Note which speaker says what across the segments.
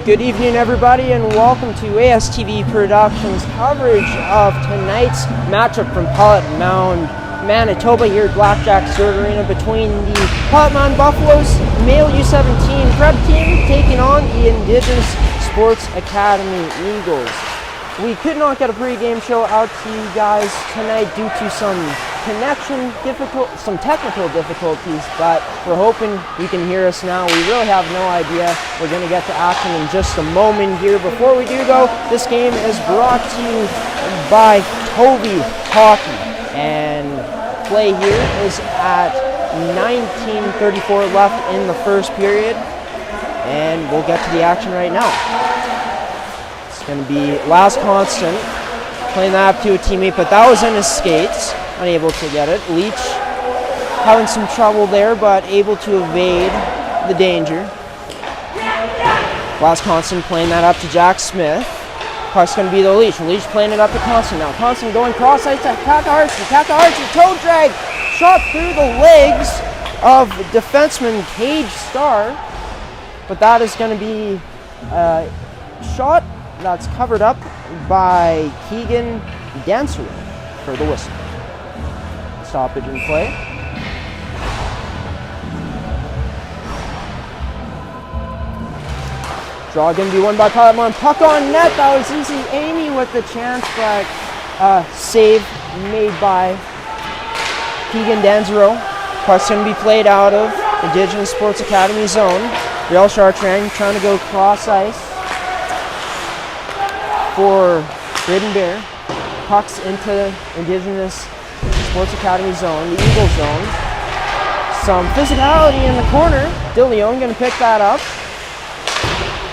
Speaker 1: Good evening, everybody, and welcome to ASTV Productions coverage of tonight's matchup from Pilot Mound, Manitoba, here at Blackjack Stewart Arena between the Pilot Mound Buffaloes male U17 prep team taking on the Indigenous Sports Academy Eagles. We could not get a pregame show out to you guys tonight due to some technical difficulties, but we're hoping you can hear us now. We really have no idea. We're going to get to action in just a moment here. Before we do, though, this game is brought to you by Toby Hockey, and play here is at 19:34 left in the first period, and we'll get to the action right now. It's going to be Last Constant playing that up to a teammate, but that was in his skates. Unable to get it. Leach having some trouble there, but able to evade the danger. Last Constant playing that up to Jack Smith. Puck's going to be the Leach. Leach playing it up to Constant now. Constant going cross ice to Kakaharchi. Kakaharchi toe drag. Shot through the legs of defenseman Cage Starr. But that is going to be a shot that's covered up by Keegan Dancer for the whistle. Stoppage in play. Draw going to be won by Pilot Mound. Puck on net. That was easy. Amy with the chance, but save made by Keegan Danzero. Puck's going to be played out of Indigenous Sports Academy zone. Real Chartrand trying to go cross ice for Ridden Bear. Puck's into Indigenous Sports Academy zone, the Eagle zone. Some physicality in the corner. DeLeon going to pick that up.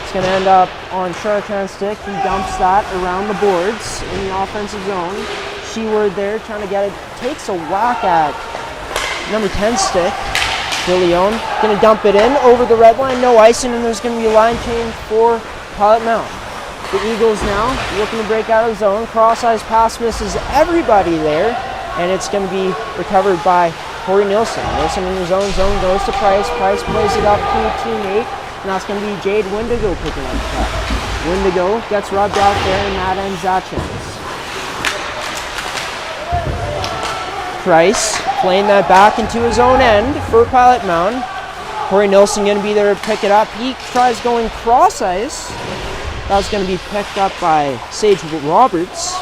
Speaker 1: It's going to end up on Chartrand's stick. He dumps that around the boards in the offensive zone. Sheward there trying to get it. Takes a whack at number 10 stick. DeLeon going to dump it in over the red line. No icing, and there's going to be a line change for Pilot Mound. The Eagles now looking to break out of the zone. Cross-ice pass misses everybody there, and it's going to be recovered by Corey Nilsson. Nilsson in his own zone goes to Price. Price plays it up to a teammate, and that's going to be Jade Windigo picking up the puck. Windigo gets rubbed out there, and that ends that chance. Price playing that back into his own end for Pilot Mound. Corey Nilsson going to be there to pick it up. He tries going cross-ice. That's going to be picked up by Sage Roberts.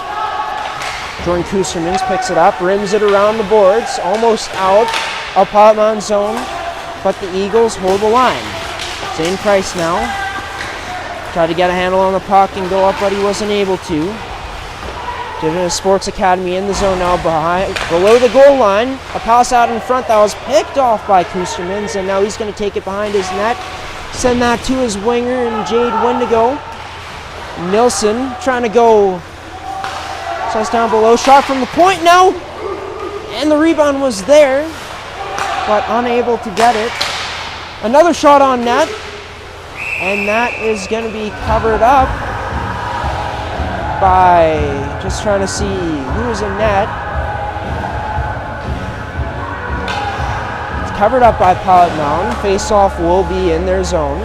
Speaker 1: Jordan Kustermans picks it up, rims it around the boards, almost out of Pilot Mound zone, but the Eagles hold the line. Zane Price now tried to get a handle on the puck and go up, but he wasn't able to. Indigenous Sports Academy in the zone now below the goal line. A pass out in front that was picked off by Kustermans, and now he's going to take it behind his net, send that to his winger and Jade Windigo. Nilsson trying to go size down below, shot from the point now, and the rebound was there, but unable to get it. Another shot on net, and that is going to be covered up by, just trying to see who's in net. It's covered up by Pilot Mound. Face-off will be in their zone.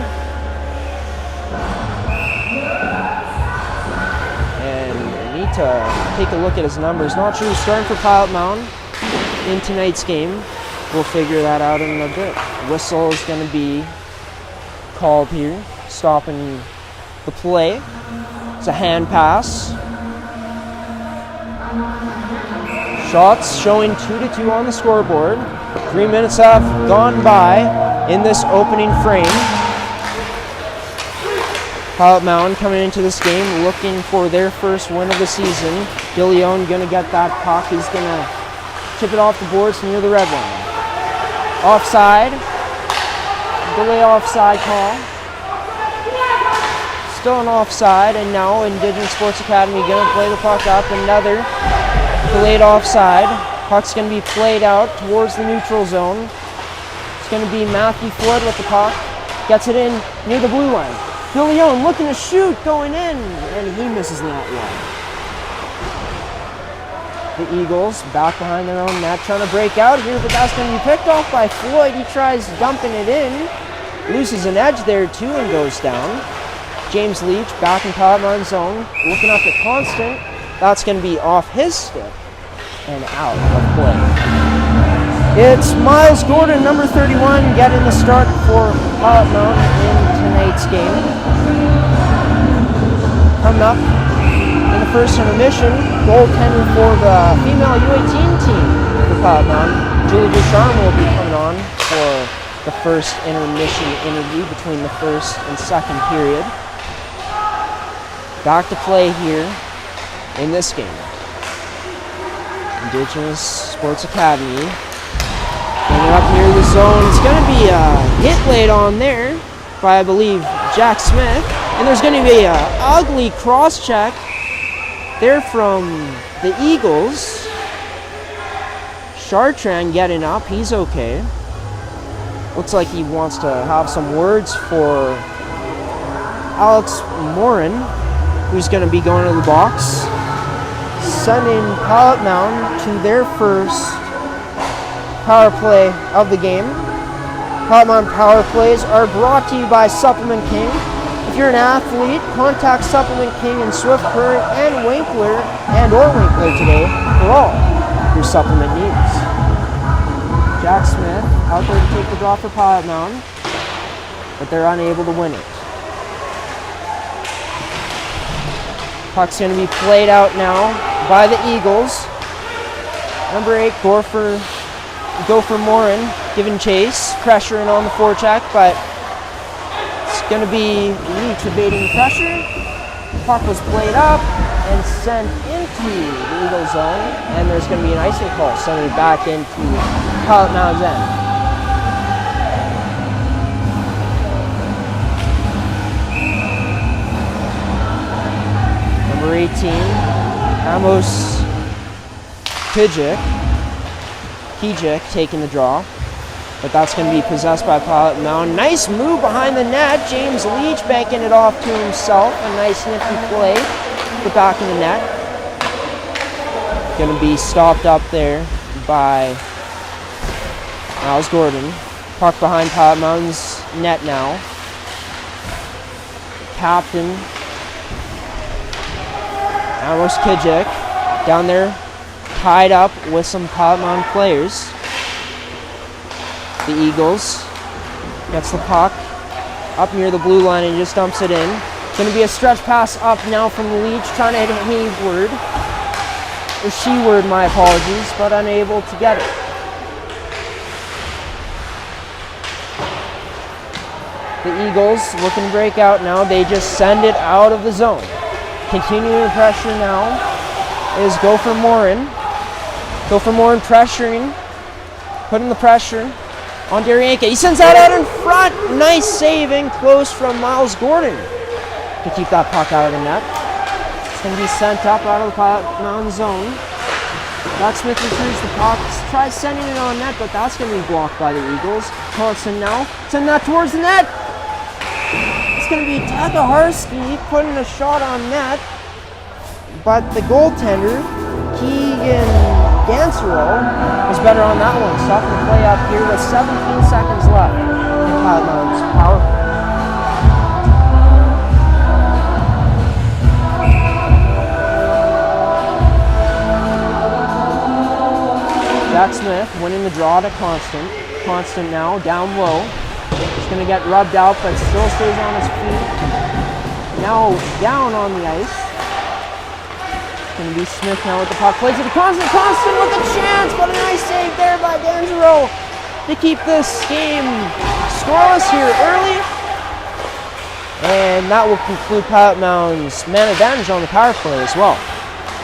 Speaker 1: To take a look at his numbers. Not sure who's starting for Pilot Mound in tonight's game. We'll figure that out in a bit. Whistle is going to be called here, stopping the play. It's a hand pass. Shots showing 2-2 on the scoreboard. 3 minutes have gone by in this opening frame. Pilot Mound coming into this game looking for their first win of the season. DeLeon going to get that puck. He's going to chip it off the boards near the red line. Offside. Delay offside call. Still an offside, and now Indigenous Sports Academy going to play the puck up. Another delayed offside. Puck's going to be played out towards the neutral zone. It's going to be Matthew Flood with the puck. Gets it in near the blue line. DeLeon looking to shoot, going in, and he misses that one. The Eagles back behind their own net, trying to break out here, but that's going to be picked off by Floyd. He tries dumping it in, loses an edge there too and goes down. James Leach back in Pilot Mound zone, looking up at Constant. That's going to be off his stick and out of play. It's Miles Gordon, number 31, getting the start for Pilot Mound in tonight's game. Coming up in the first intermission, goaltender for the female U18 team for Pilot Mound, Julie Ducharme, will be coming on for the first intermission interview between the first and second period. Back to play here in this game. Indigenous Sports Academy. Getting up near the zone. It's going to be a hit laid on there by, I believe, Jack Smith. And there's going to be an ugly cross check there from the Eagles. Chartrand getting up. He's okay. Looks like he wants to have some words for Alex Morin, who's going to be going to the box. Sending Pilot Mound to their first power play of the game. Pilot Mound power plays are brought to you by Supplement King. If you're an athlete, contact Supplement King in Swift Current and Winkler today for all your supplement needs. Jack Smith out there to take the draw for Pilot Mound, but they're unable to win it. Puck's going to be played out now by the Eagles. Number 8, Gopher Morin giving chase, pressuring on the forecheck, but it's going to be Leach evading pressure. Puck was played up and sent into the Eagles zone, and there's going to be an icing call, sending it back into Pilot Mound's end. Number 18, Amos Kijik taking the draw, but that's going to be possessed by Pilot Mound. Nice move behind the net. James Leach banking it off to himself. A nice nifty play to the back of the net. Going to be stopped up there by Miles Gordon. Puck behind Pilot Mound's net now. Captain Amos Kijik down there, tied up with some Pilot Mound players. The Eagles gets the puck up near the blue line and just dumps it in. Going to be a stretch pass up now from Leach, trying to hit Hayward. Or Sheward, my apologies, but unable to get it. The Eagles looking to break out now. They just send it out of the zone. Continuing pressure now is Gopher Morin. Gopher Morin pressuring, putting the pressure on Derianka. He sends that out in front. Nice saving, close from Miles Gordon to keep that puck out of the net. It's going to be sent up out of the Pilot Mound zone. Jack Smith retrieves the puck, tries sending it on net, but that's going to be blocked by the Eagles. Constant now, send that towards the net. It's going to be Takaharsky putting a shot on net, but the goaltender, Keegan Gansero, was better on that one. Stopping the play up here with 17 seconds left in Pilot Mound's power play. Jack Smith winning the draw to Constant. Constant now down low. He's going to get rubbed out, but still stays on his feet. Now down on the ice. It's going to be Smith now with the puck. Plays it to Constant. Constant with a chance, but a nice save there by D'Angelo to keep this game scoreless here early. And that will conclude Pilot Mound's man advantage on the power play as well.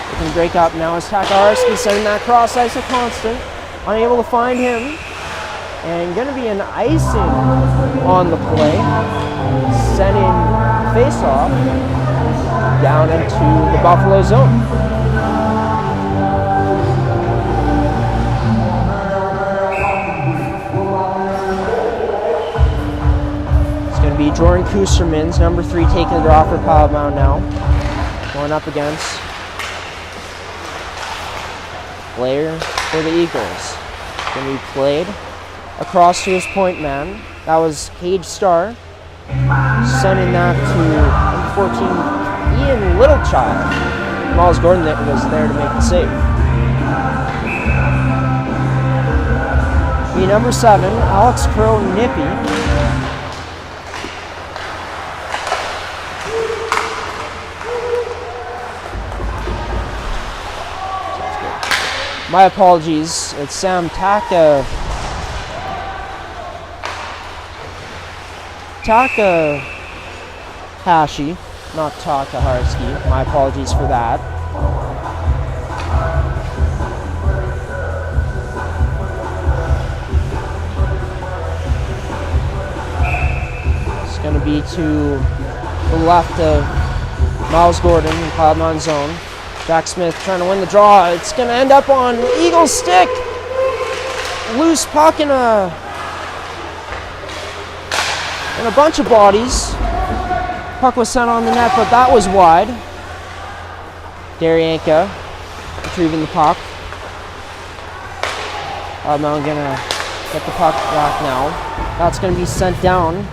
Speaker 1: They can break up now as Takaharsky sending that cross ice at Constant. Unable to find him. And going to be an icing on the play. Sending face-off down into the Buffalo zone. It's going to be Jordan Kustermans, number 3, taking the draw for Pilot Mound now. Going up against player for the Eagles. Going to be played across to his point man. That was Cage Star. Sending that to number 14, Ian Littlechild. Miles Gordon was there to make the save. The number 7, Alex Crowe Nippy. My apologies, it's Sam Takahashi, not Takaharsky. My apologies for that. It's going to be to the left of Miles Gordon in Cloudmont zone. Jack Smith trying to win the draw. It's going to end up on Eagles' stick. Loose puck in a bunch of bodies. Puck was sent on the net, but that was wide. Daryanka retrieving the puck. Cloudmont going to get the puck back now. That's going to be sent down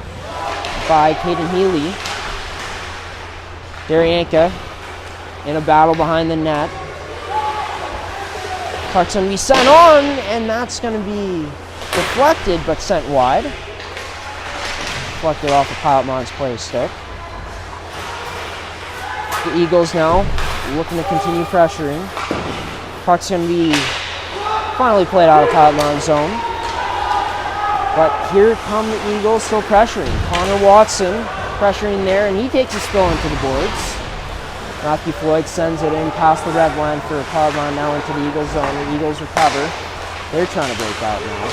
Speaker 1: by Caden Healy. Daryanka in a battle behind the net. Puck's going to be sent on, and that's going to be deflected but sent wide. Deflected off of Cloudmont's player stick. The Eagles now looking to continue pressuring. Puck's going to be finally played out of Cloudmont zone. But here come the Eagles still pressuring. Connor Watson pressuring there, and he takes a spill into the boards. Matthew Floyd sends it in past the red line for Cloudmont now into the Eagles zone. The Eagles recover. They're trying to break out now.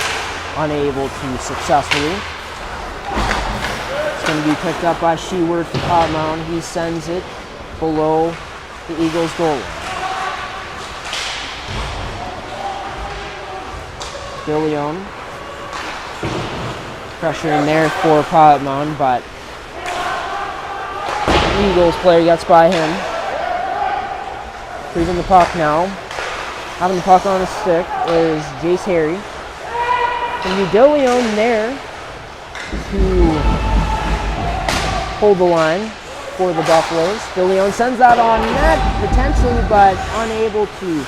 Speaker 1: Unable to successfully. It's going to be picked up by Sheward for Cloudmont. He sends it below the Eagles goal line. DeLeon pressuring there for Cloudmont, but the Eagles player gets by him. Retrieving the puck now. Having the puck on his stick is Jace Harry. And DeLeon there to hold the line for the Buffaloes. DeLeon sends that on net, potentially, but unable to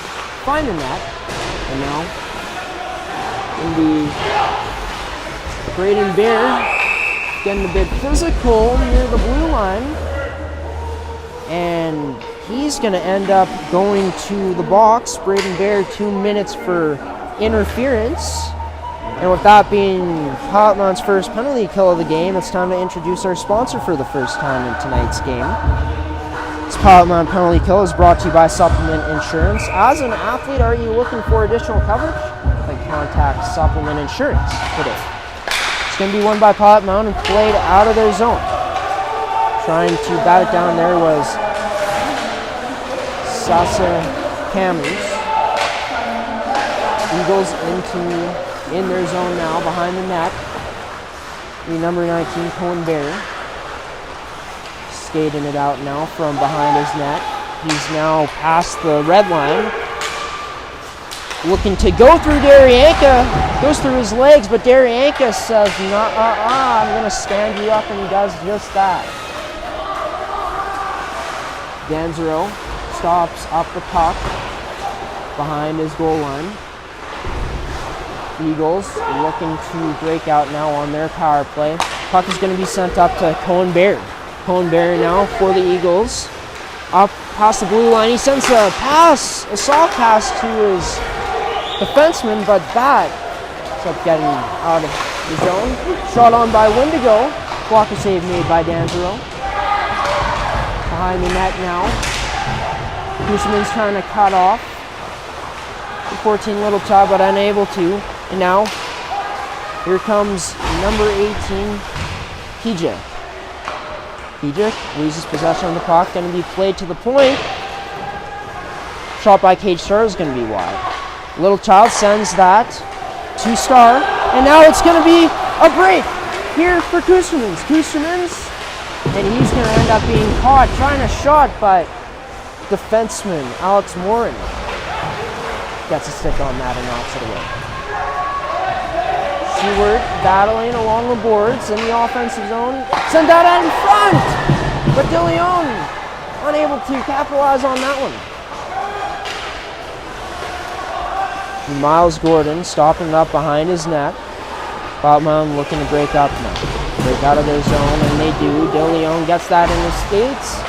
Speaker 1: find the net. And now, in the Braden Bear getting a bit physical near the blue line. And he's going to end up going to the box. Braden Bear, 2 minutes for interference. And with that being Cloudmont's first penalty kill of the game, it's time to introduce our sponsor for the first time in tonight's game. This Cloudmont penalty kill is brought to you by Supplement Insurance. As an athlete, are you looking for additional coverage? Then contact Supplement Insurance today. It's going to be won by Cloudmont and played out of their zone. Trying to bat it down there was Sasa Camus. Eagles in their zone now, behind the net. The number 19, Cohen Bear. Skating it out now from behind his net. He's now past the red line. Looking to go through Daryanka. Goes through his legs, but Daryanka says, I'm going to stand you up, and he does just that. Danzero stops up the puck behind his goal line. Eagles looking to break out now on their power play. Puck is going to be sent up to Cohen Bear. Cohen Bear now for the Eagles. Up past the blue line. He sends a soft pass to his defenseman, but that ends up getting out of the zone. Shot on by Wendigo. Blocker save made by Danzero. Behind the net now. Gooseman's trying to cut off. 14 Littlechild, but unable to. And now, here comes number 18, PJ. PJ loses possession of the puck. Going to be played to the point. Shot by Cage Star is going to be wide. Littlechild sends that to Star. And now it's going to be a break here for Gooseman's. And he's going to end up being caught trying to shot, but defenseman Alex Morin gets a stick on that and knocks it away. Seward battling along the boards in the offensive zone. Send that out in front! But De Leon unable to capitalize on that one. Miles Gordon stopping it up behind his net. Pilot Mound looking to break up now. Break out of their zone, and they do. De Leon gets that in the skates,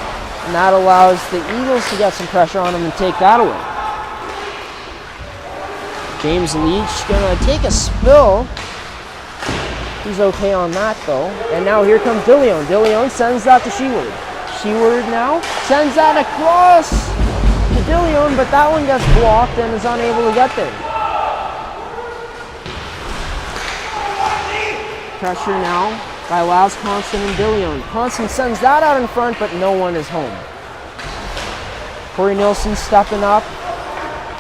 Speaker 1: and that allows the Eagles to get some pressure on him and take that away. James Leach gonna take a spill. He's okay on that though. And now here comes De Leon. De Leon sends that to Seward. Seward now sends that across to De Leon, but that one gets blocked and is unable to get there. Pressure now by Laz Constant and De Leon. Constant sends that out in front, but no one is home. Corey Nilsson stepping up,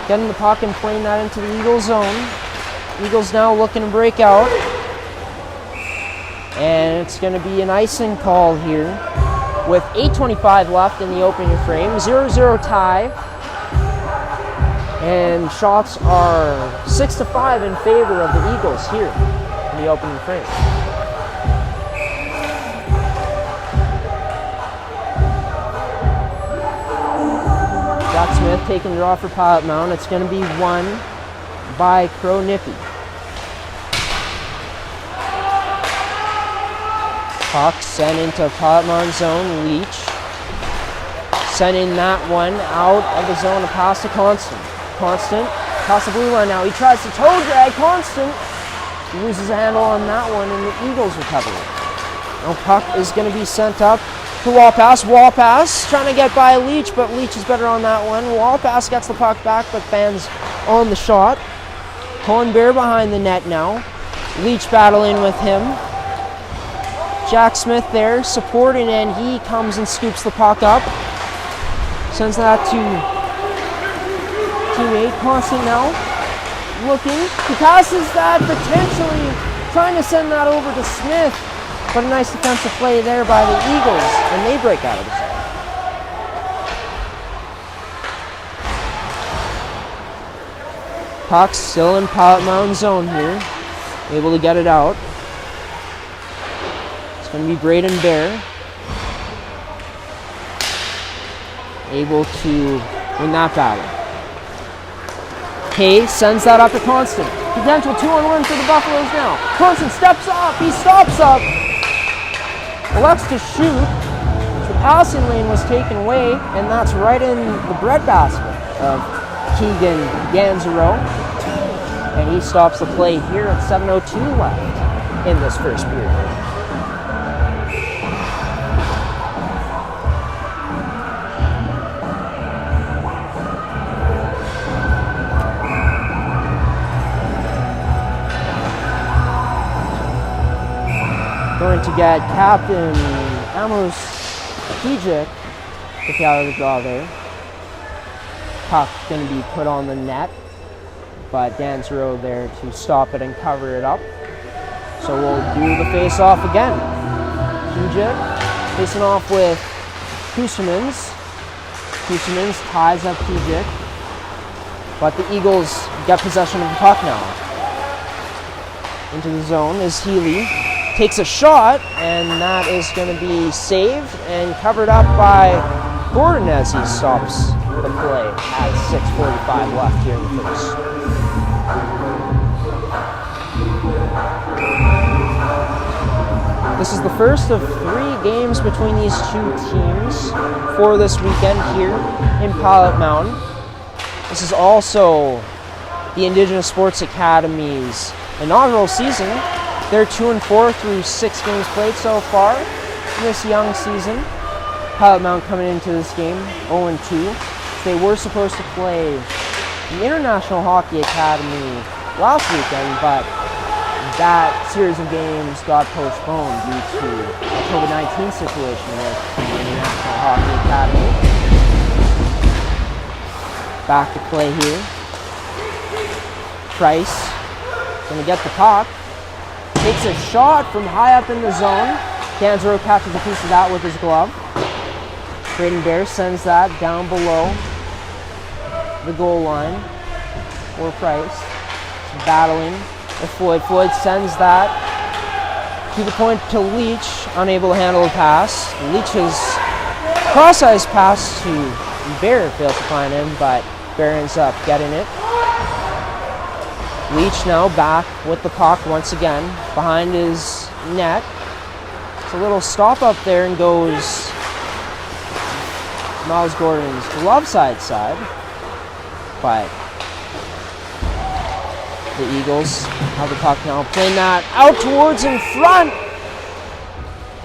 Speaker 1: getting the puck and playing that into the Eagles zone. Eagles now looking to break out. And it's going to be an icing call here with 8:25 left in the opening frame. 0-0 tie. And shots are 6-5 in favor of the Eagles here in the opening frame. Jack Smith taking the draw for Pilot Mound. It's going to be won by Crowe Nippy. Puck sent into Pilot Mound zone. Leach sending that one out of the zone to pass to Constant. Constant across the blue line now. He tries to toe drag. Constant loses a handle on that one, and the Eagles recover it. Now puck is going to be sent up to Walpass. Walpass trying to get by Leach, but Leach is better on that one. Walpass gets the puck back, but fans on the shot. Colin Bear behind the net now. Leach battling with him. Jack Smith there supporting, and he comes and scoops the puck up. Sends that to teammate. Constant now looking. He passes that, potentially trying to send that over to Smith. But a nice defensive play there by the Eagles, and they break out of the zone. Puck still in Pilot Mound zone here. Able to get it out. It's going to be Braden Bear. Able to win that battle. Hay sends that up to Constant. Potential 2-on-1 for the Buffaloes now. Constant steps up. He stops up. Elects to shoot. The passing lane was taken away, and that's right in the breadbasket of Keegan Ganzero. And he stops the play here at 7:02 left in this first period. Going to get Captain Amos Kijic to get out of the draw there. Puck going to be put on the net, but Ganzero there to stop it and cover it up. So we'll do the face-off again. Kijic facing off with Kusemans. Kusemans ties up Kijic, but the Eagles get possession of the puck now. Into the zone is Healy. Takes a shot, and that is going to be saved and covered up by Gordon as he stops the play at 6:45 left here in the first. This is the first of 3 games between these two teams for this weekend here in Pilot Mound. This is also the Indigenous Sports Academy's inaugural season. They're 2-4 through 6 games played so far in this young season. Pilot Mound coming into this game 0-2. They were supposed to play the International Hockey Academy last weekend, but that series of games got postponed due to the COVID-19 situation with the International Hockey Academy. Back to play here. Price going to get the puck. Takes a shot from high up in the zone. Ganzero catches a piece of that with his glove. Braden Bear sends that down below the goal line for Price. Battling Floyd sends that to the point to Leach, unable to handle the pass. Leach's cross-ice pass to Bear fails to find him, but Bear ends up getting it. Leach now back with the puck once again behind his net. It's a little stop up there and goes Miles Gordon's glove side, but the Eagles have the puck now, playing that out towards in front,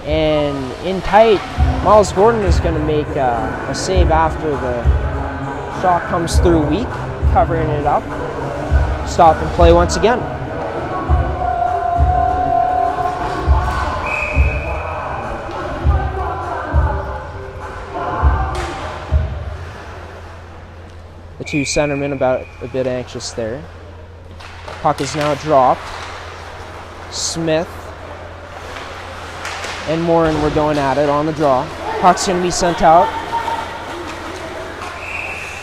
Speaker 1: and in tight. Miles Gordon is going to make a save after the shot comes through weak, covering it up. Stop and play once again. The two centermen about a bit anxious there. Puck is now dropped. Smith and Morin were going at it on the draw. Puck's going to be sent out.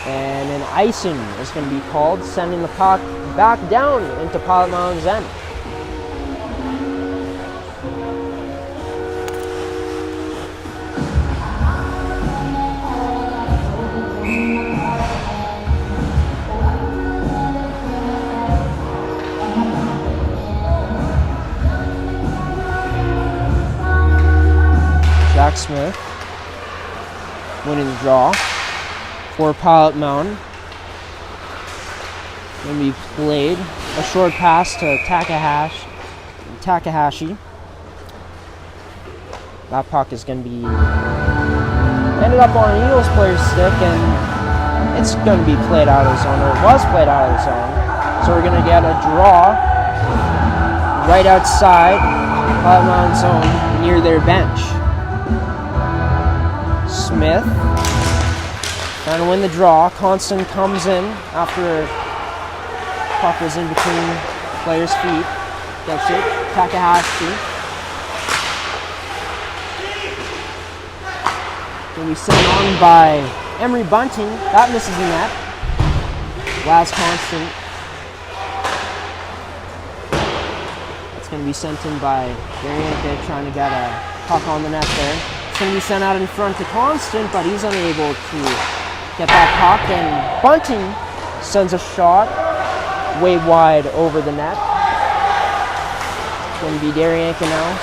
Speaker 1: And an icing is going to be called, sending the puck back down into Pilot Mound's end. Jack Smith winning the draw for Pilot Mound. Going to be played. A short pass to Takahashi. That puck is going to be ended up on an Eagles player's stick, and it's going to be played out of the zone, or it was played out of the zone. So we're going to get a draw right outside Pilot Mound zone near their bench. Smith trying to win the draw. Constant comes in after puck was in between players' feet. Gets it. Takahashi. Going to be sent on by Emery Bunting. That misses the net. Last Constant. That's going to be sent in by Darianke, trying to get a puck on the net there. Going to be sent out in front to Constant, but he's unable to get that puck, and Bunting sends a shot way wide over the net. It's going to be Darianke now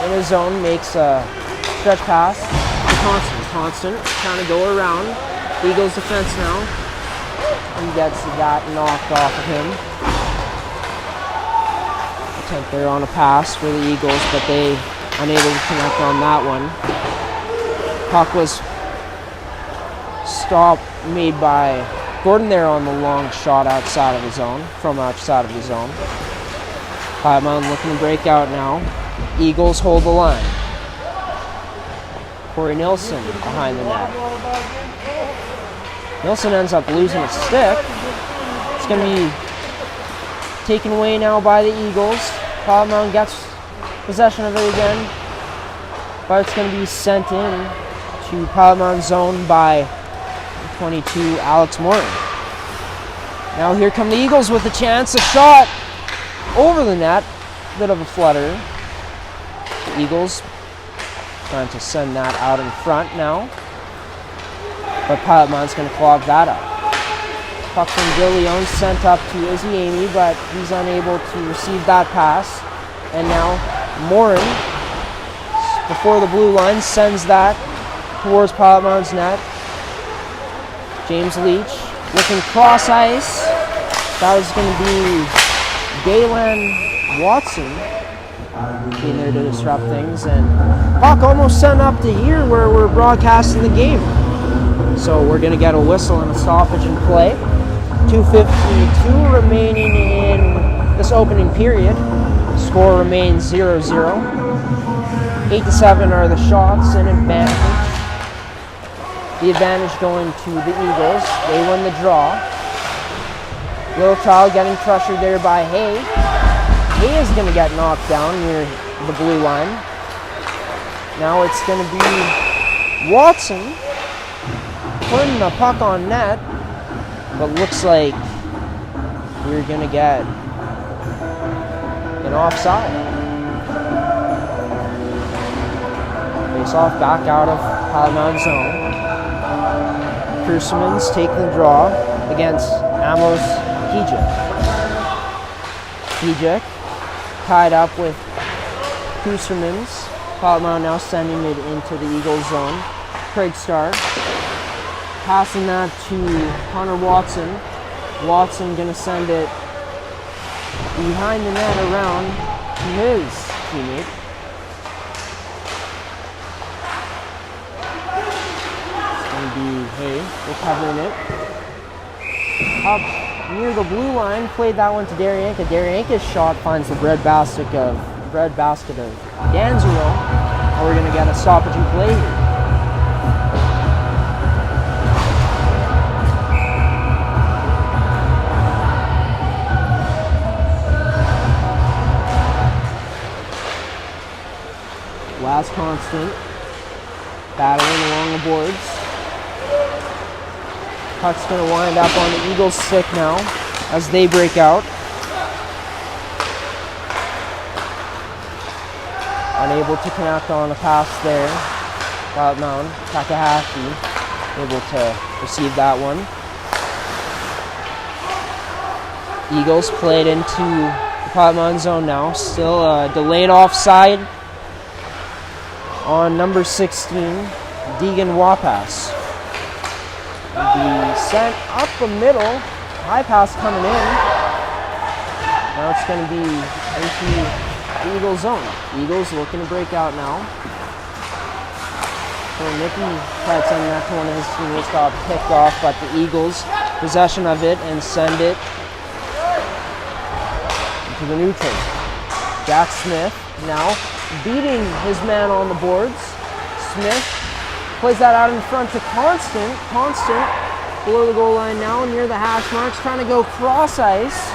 Speaker 1: in his zone, makes a stretch pass to Constant. Constant trying to go around Eagles defense now, and gets that knocked off of him. Attempt there on a pass for the Eagles, but they unable to connect on that one. Puck was stop made by Gordon there on the long shot outside of the zone, from outside of the zone. Pilot Mound looking to break out now. Eagles hold the line. Corey Nilsson behind the net. Nilsson ends up losing his stick. It's going to be taken away now by the Eagles. Pilot Mound gets possession of it again, but it's going to be sent in to Pilot Mound zone by 22, Alex Morin. Now here come the Eagles with a chance, a shot over the net, bit of a flutter. Eagles trying to send that out in front now, but Pilot Mound's going to clog that up. Puck from DeLeon sent up to Izzy Amy, but he's unable to receive that pass, and now Morin, before the blue line, sends that towards Pilot Mound's net. James Leach looking cross ice. That was going to be Galen Watson being there to disrupt things, and puck almost sent up to here where we're broadcasting the game. So we're going to get a whistle and a stoppage in play. 2:52 remaining in this opening period. Score remains 0-0. 8-7 are the shots in advantage. The advantage going to the Eagles. They win the draw. Little Child getting pressured there by Hay. Hay is going to get knocked down near the blue line. Now it's going to be Watson putting the puck on net, but looks like we're going to get and offside. Face off back out of Pilot Mound zone. Kersemans taking the draw against Amos Kijik. Kijik tied up with Kersemans. Pilot Mound now sending it into the Eagles zone. Craig Starr passing that to Connor Watson. Watson gonna send it behind the net around to his teammate. It's gonna be Hay recovering it. Up near the blue line, played that one to Daryanka. Daryanka's shot finds the breadbasket of Danzero, and we're gonna get a stoppage in play here. Last Constant battling along the boards. Puck's going to wind up on the Eagles' stick now as they break out. Unable to connect on a pass there. Pilot Mound, Takahashi able to receive that one. Eagles played into the Pilot Mound zone now. Still a delayed offside on number 16, Deegan Wapas. The sent up the middle, high pass coming in. Now it's going to be into the Eagles zone. Eagles looking to break out now. So Nicky tried sending that to one of his teammates, got picked off, but the Eagles possession of it and send it into the neutral. Jack Smith now beating his man on the boards. Smith plays that out in front to Constant. Constant below the goal line now, near the hash marks, trying to go cross ice,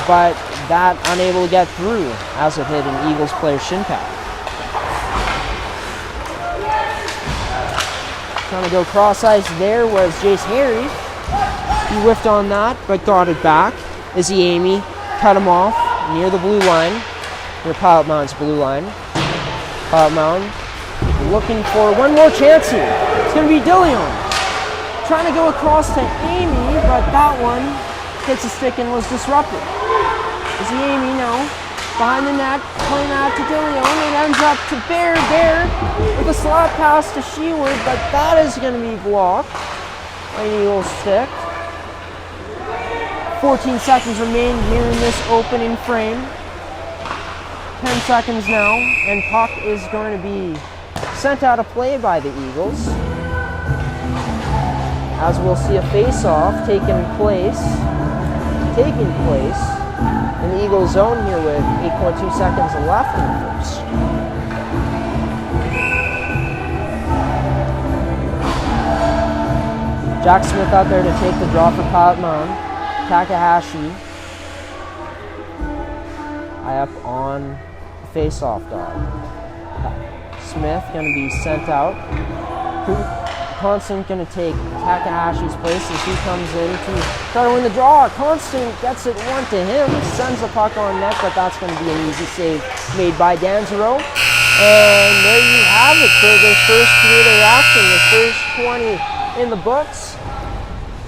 Speaker 1: but that unable to get through as it hit an Eagles player shin pad. Trying to go cross ice there was Jace Harry. He whiffed on that, but got it back. Izzy Amy cut him off near the blue line. Near Pilot Mound's blue line. Pilot Mound looking for one more chance here. It's going to be Dillion. Trying to go across to Amy, but that one hits a stick and was disrupted. Is Amy now behind the net, playing out to Dillion. It ends up to Bear with a slap pass to Sheward, but that is going to be blocked by an Eagles stick. 14 seconds remain here in this opening frame. 10 seconds now, and puck is going to be sent out of play by the Eagles. As we'll see a face-off taking place in the Eagles zone here with 8.2 seconds left in the first. Jack Smith out there to take the draw for Pilot Mound. Takahashi high up on face-off dog. Smith going to be sent out. Constant going to take Takahashi's place as he comes in to try to win the draw. Constant gets it one to him, sends the puck on net, but that's going to be an easy save made by Danzero. And there you have it for the first period of action, the first 20 in the books.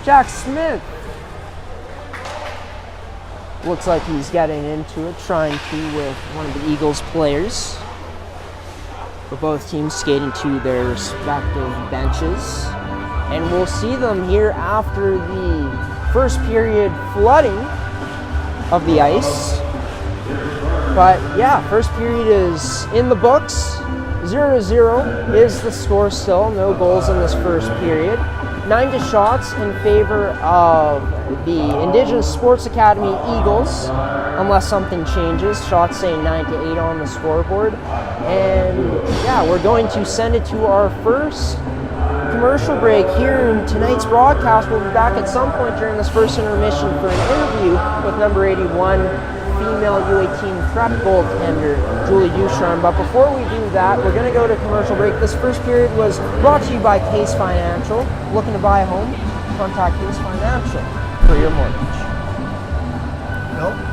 Speaker 1: Jack Smith looks like he's getting into it, trying to with one of the Eagles players. For both teams skating to their respective benches. And we'll see them here after the first period flooding of the ice. But yeah, first period is in the books. 0-0 is the score still. No goals in this first period. 9 shots in favor of the Indigenous Sports Academy Eagles, unless something changes. Shots say 9-8 on the scoreboard. And yeah, we're going to send it to our first commercial break here in tonight's broadcast. We'll be back at some point during this first intermission for an interview with number 81, female U18 prep goaltender Julie Ducharme. But before we do that, we're going to go to commercial break. This first period was brought to you by Case Financial. Looking to buy a home? Contact Case Financial for your mortgage.
Speaker 2: Nope.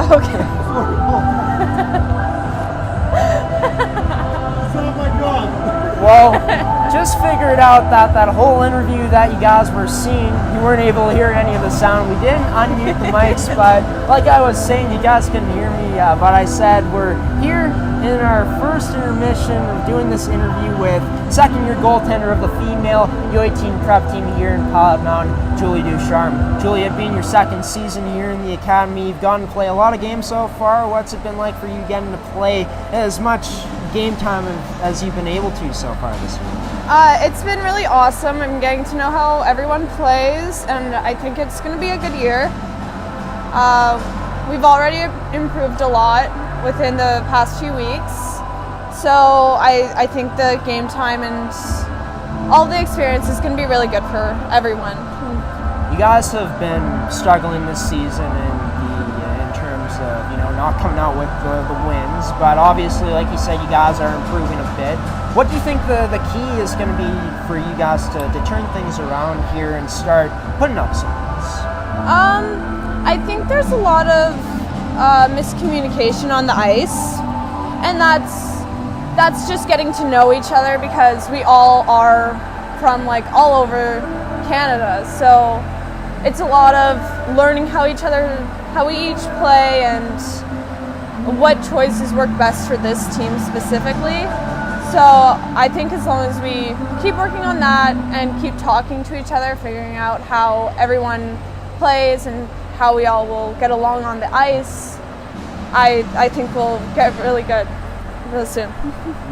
Speaker 2: Okay.
Speaker 3: Oh my God.
Speaker 1: Well, just figured out that that whole interview that you guys were seeing, you weren't able to hear any of the sound. We didn't unmute the mics, but like I was saying, you guys couldn't hear me. But I said we're here in our first intermission of doing this interview with second-year goaltender of the female U18 prep team here in Pilot Mound, Julie Ducharme. Julie, it being your second season here in the academy, you've gotten to play a lot of games so far. What's it been like for you getting to play as much game time as you've been able to so far this year?
Speaker 2: It's been really awesome. I'm getting to know how everyone plays, and I think it's going to be a good year. We've already improved a lot within the past few weeks, so I think the game time and all the experience is going to be really good for everyone.
Speaker 1: You guys have been struggling this season in terms of not coming out with the wins, but obviously, like you said, you guys are improving a bit. What do you think the key is going to be for you guys to turn things around here and start putting up some wins?
Speaker 2: I think there's a lot of miscommunication on the ice, and that's just getting to know each other, because we all are from all over Canada, so it's a lot of learning how we each play and what choices work best for this team specifically. So I think as long as we keep working on that and keep talking to each other, figuring out how everyone plays and how we all will get along on the ice, I think we'll get really good really soon.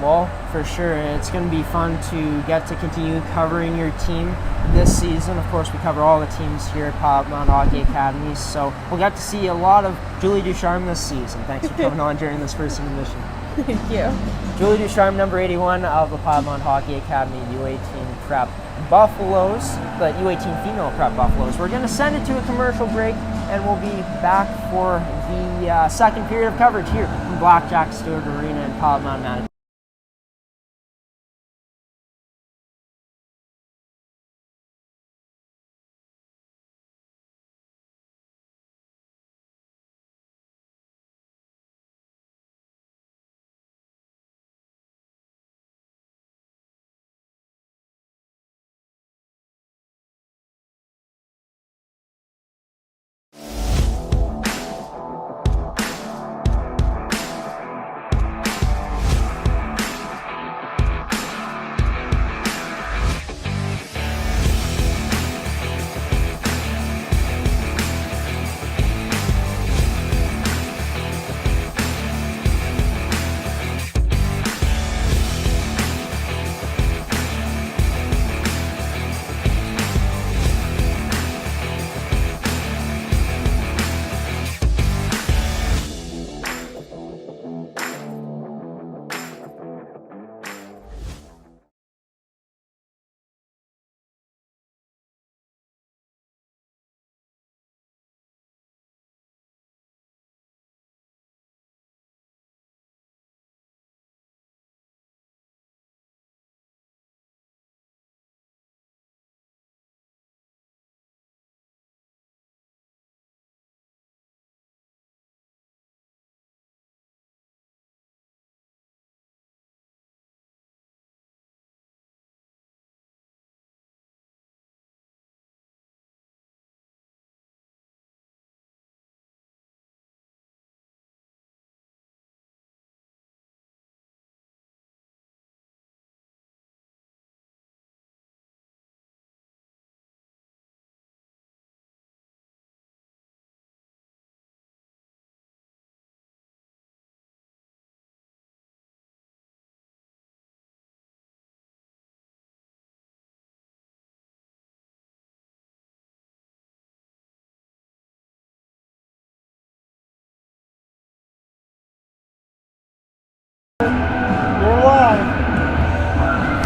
Speaker 1: Well, for sure. It's going to be fun to get to continue covering your team this season. Of course, we cover all the teams here at Pilot Mound Hockey Academy, so we'll get to see a lot of Julie Ducharme this season. Thanks for coming on during this first intermission.
Speaker 2: Thank you.
Speaker 1: Julie Ducharme, number 81 of the Pilot Mound Hockey Academy U18 Prep Buffaloes, the U18 Female Prep Buffaloes. We're going to send it to a commercial break, and we'll be back for the second period of coverage here from Blackjack Stewart Arena in Pilot Mound, Manitoba.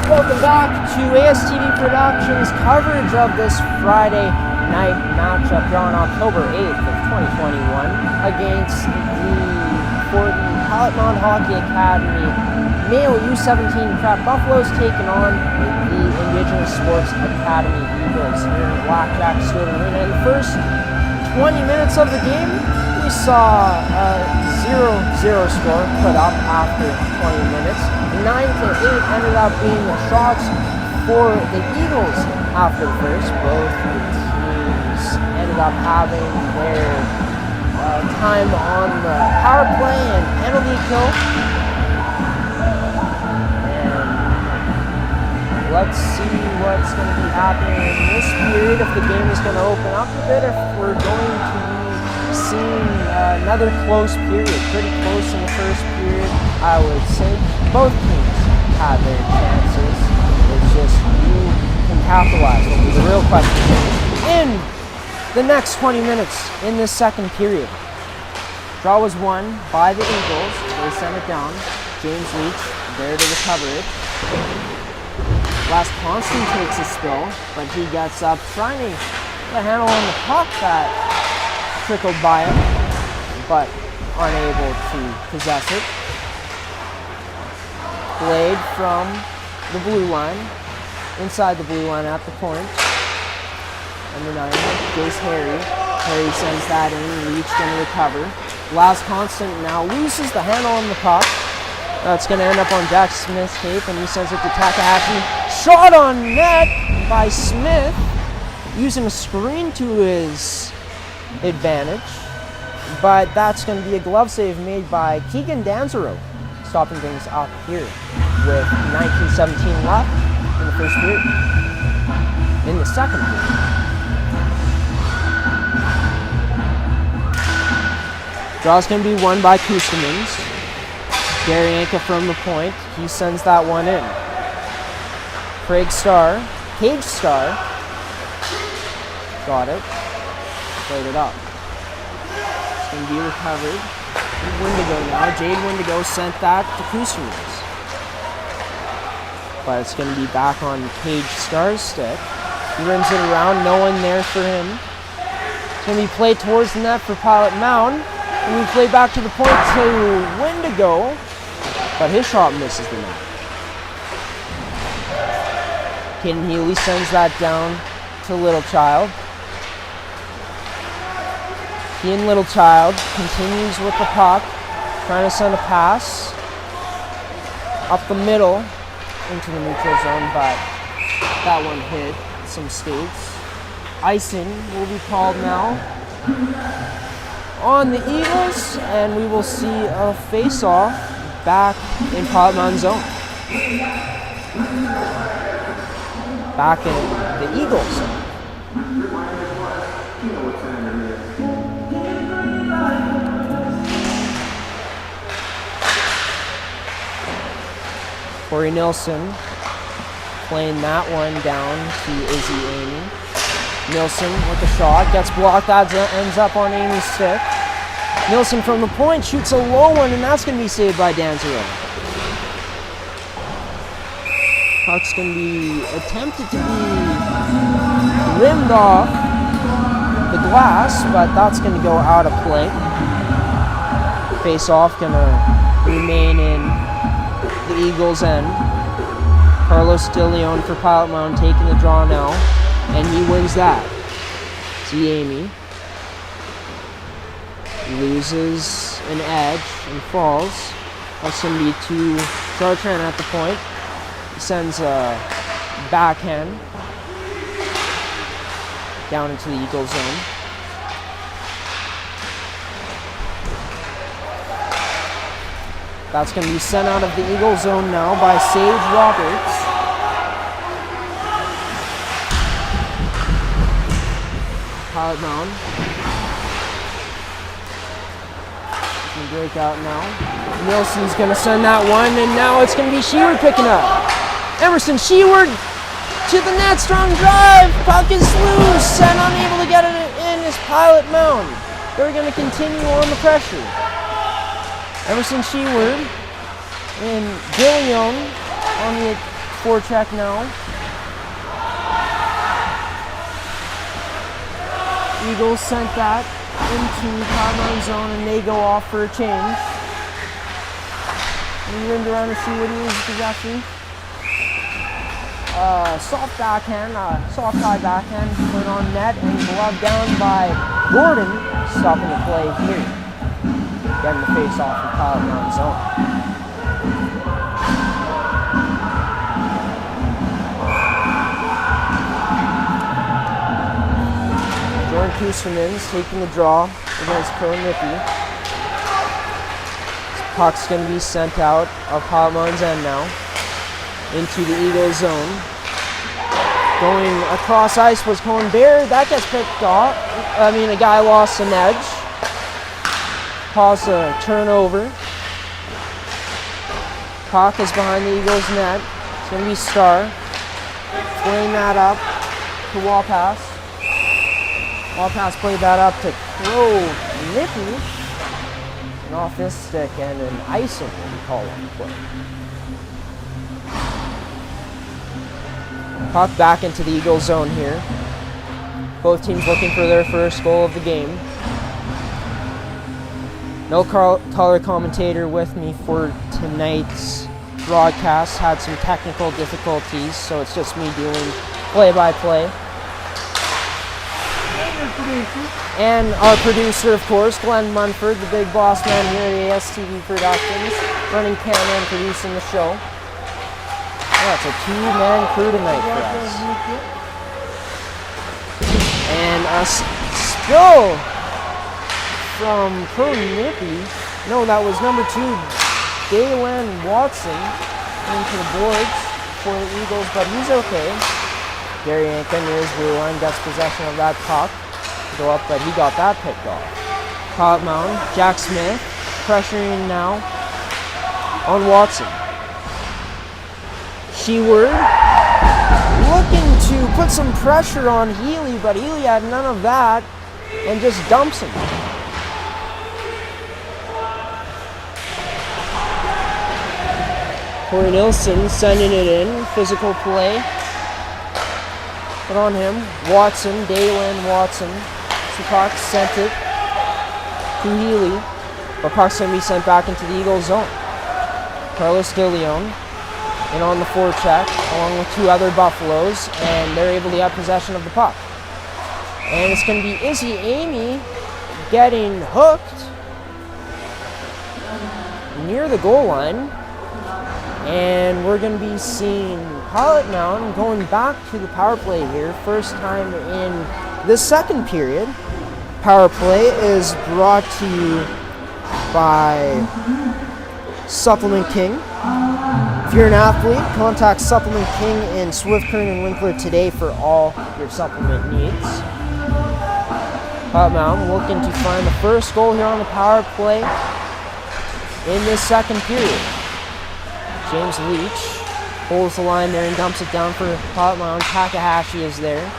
Speaker 1: Welcome back to ASTV Productions coverage of this Friday night matchup drawn October 8th of 2021 against for the Pilot Mound Hockey Academy male U17 Prep Buffaloes taking on the Indigenous Sports Academy Eagles here in Blackjack Stewart Arena. In the first 20 minutes of the game, we we saw a 0-0 score put up after 20 minutes. 9-8 ended up being the shots for the Eagles after the first. Both teams ended up having their time on the power play and penalty kill. Let's see what's going to be happening in this period, if the game is going to open up a bit, if we're going to be seeing another close period. Pretty close in the first period, I would say. Both teams had their chances. It's just who can capitalize will be the real question. In the next 20 minutes in this second period, draw was won by the Eagles. They sent it down. James Leach there to recover it. Last Constant takes a spill, but he gets up trying to get a handle on the puck that trickled by him, but unable to possess it. Blade from the blue line, inside the blue line at the point. Number 9, Jace Harry. Harry sends that in, Leach gonna recover. Last Constant now loses the handle on the puck. That's going to end up on Jack Smith's tape, and he sends it to Takahashi. Shot on net by Smith, using a screen to his advantage. But that's going to be a glove save made by Keegan Danzero, stopping things up here with 19:17 left in the first period. In the second period. Draw's going to be won by Kustamans. Gary Anka from the point. He sends that one in. Craig Starr, Cage Starr, got it. Played it up. It's going to be recovered. Wendigo now. Jade Wendigo sent that to Kustamans. But it's going to be back on Cage Starr's stick. He rims it around, no one there for him. It's going to be played towards the net for Pilot Mound. And we play back to the point to Wendigo. But his shot misses the net. Caden Healy sends that down to Littlechild. Ian Littlechild continues with the puck, trying to send a pass up the middle into the neutral zone, but that one hit some skates. Icing will be called now on the Eagles, and we will see a face-off back in Pilot Mound zone. Back in the Eagles zone. Corey Nilsson playing that one down to Izzy Amy. Nilsson with the shot, gets blocked, that ends up on Amy's stick. Nilsson from the point shoots a low one, and that's going to be saved by Danzero. Puck's going to be attempted to be rimmed off the glass, but that's going to go out of play. Face-off going to remain in the Eagles' end. Carlos DeLeon for Pilot Mound taking the draw now, and he wins that. See Amy. Loses an edge and falls. That's going to be to Chartrand at the point. He sends a backhand down into the Eagle zone. That's going to be sent out of the Eagle zone now by Sage Roberts. Pilot Mound. Break out now. Nilsson's going to send that one, and now it's going to be Sheward picking up. Emerson Sheward to the net, strong drive. Puck is loose and unable to get it in is Pilot Mound. They're going to continue on the pressure. Emerson Sheward and Gillion on the forecheck now. Eagles sent that into Pilot Mound zone, and they go off for a change. And rimmed around to see what he is possessing. Soft backhand, soft high backhand, put on net and gloved down by Gordon stopping the play here. Getting the face off the Pilot Mound zone. Jordan Kusterman's taking the draw against Crowe Nippy. Puck's going to be sent out of Pilot Mound's end now into the Eagles zone. Going across ice was Cohen Bear. That gets picked off. A guy lost an edge. Caused a turnover. Puck is behind the Eagles net. It's going to be Starr. Playing that up to Walpass. Walpass played that up to Crowe Nippy. An off this stick and an icing, what we call on the play. Puck back into the Eagles zone here. Both teams looking for their first goal of the game. No color commentator with me for tonight's broadcast. Had some technical difficulties, so it's just me doing play-by-play. And our producer, of course, Glenn Munford, the big boss man here at ASTV Productions, running camera and producing the show. It's a two-man crew tonight for us. And a spill from Crowe Nippy. No, that was number 2, Dalen Watson, into the boards for the Eagles, but he's okay. Gary Ankin near his blue line gets possession of that puck. Go up, but he got that picked off. Pilot Mound, Jack Smith, pressuring now on Watson. Sheward looking to put some pressure on Healy, but Healy had none of that and just dumps him. Corey Nilsson sending it in, physical play. Put on him, Watson, Dalen Watson. The puck sent it to Healy, but puck's going to be sent back into the Eagles zone. Carlos DeLeon in on the forecheck, along with 2 other Buffaloes, and they're able to have possession of the puck. And it's going to be Izzy Amy getting hooked near the goal line, and we're going to be seeing Pilot Mound going back to the power play here, first time in the second period. Power play is brought to you by Supplement King. If you're an athlete, contact Supplement King in Swift Current and Winkler today for all your supplement needs. Pilot Mound looking to find the first goal here on the power play in this second period. James Leach holds the line there and dumps it down for Pilot Mound. Takahashi is there.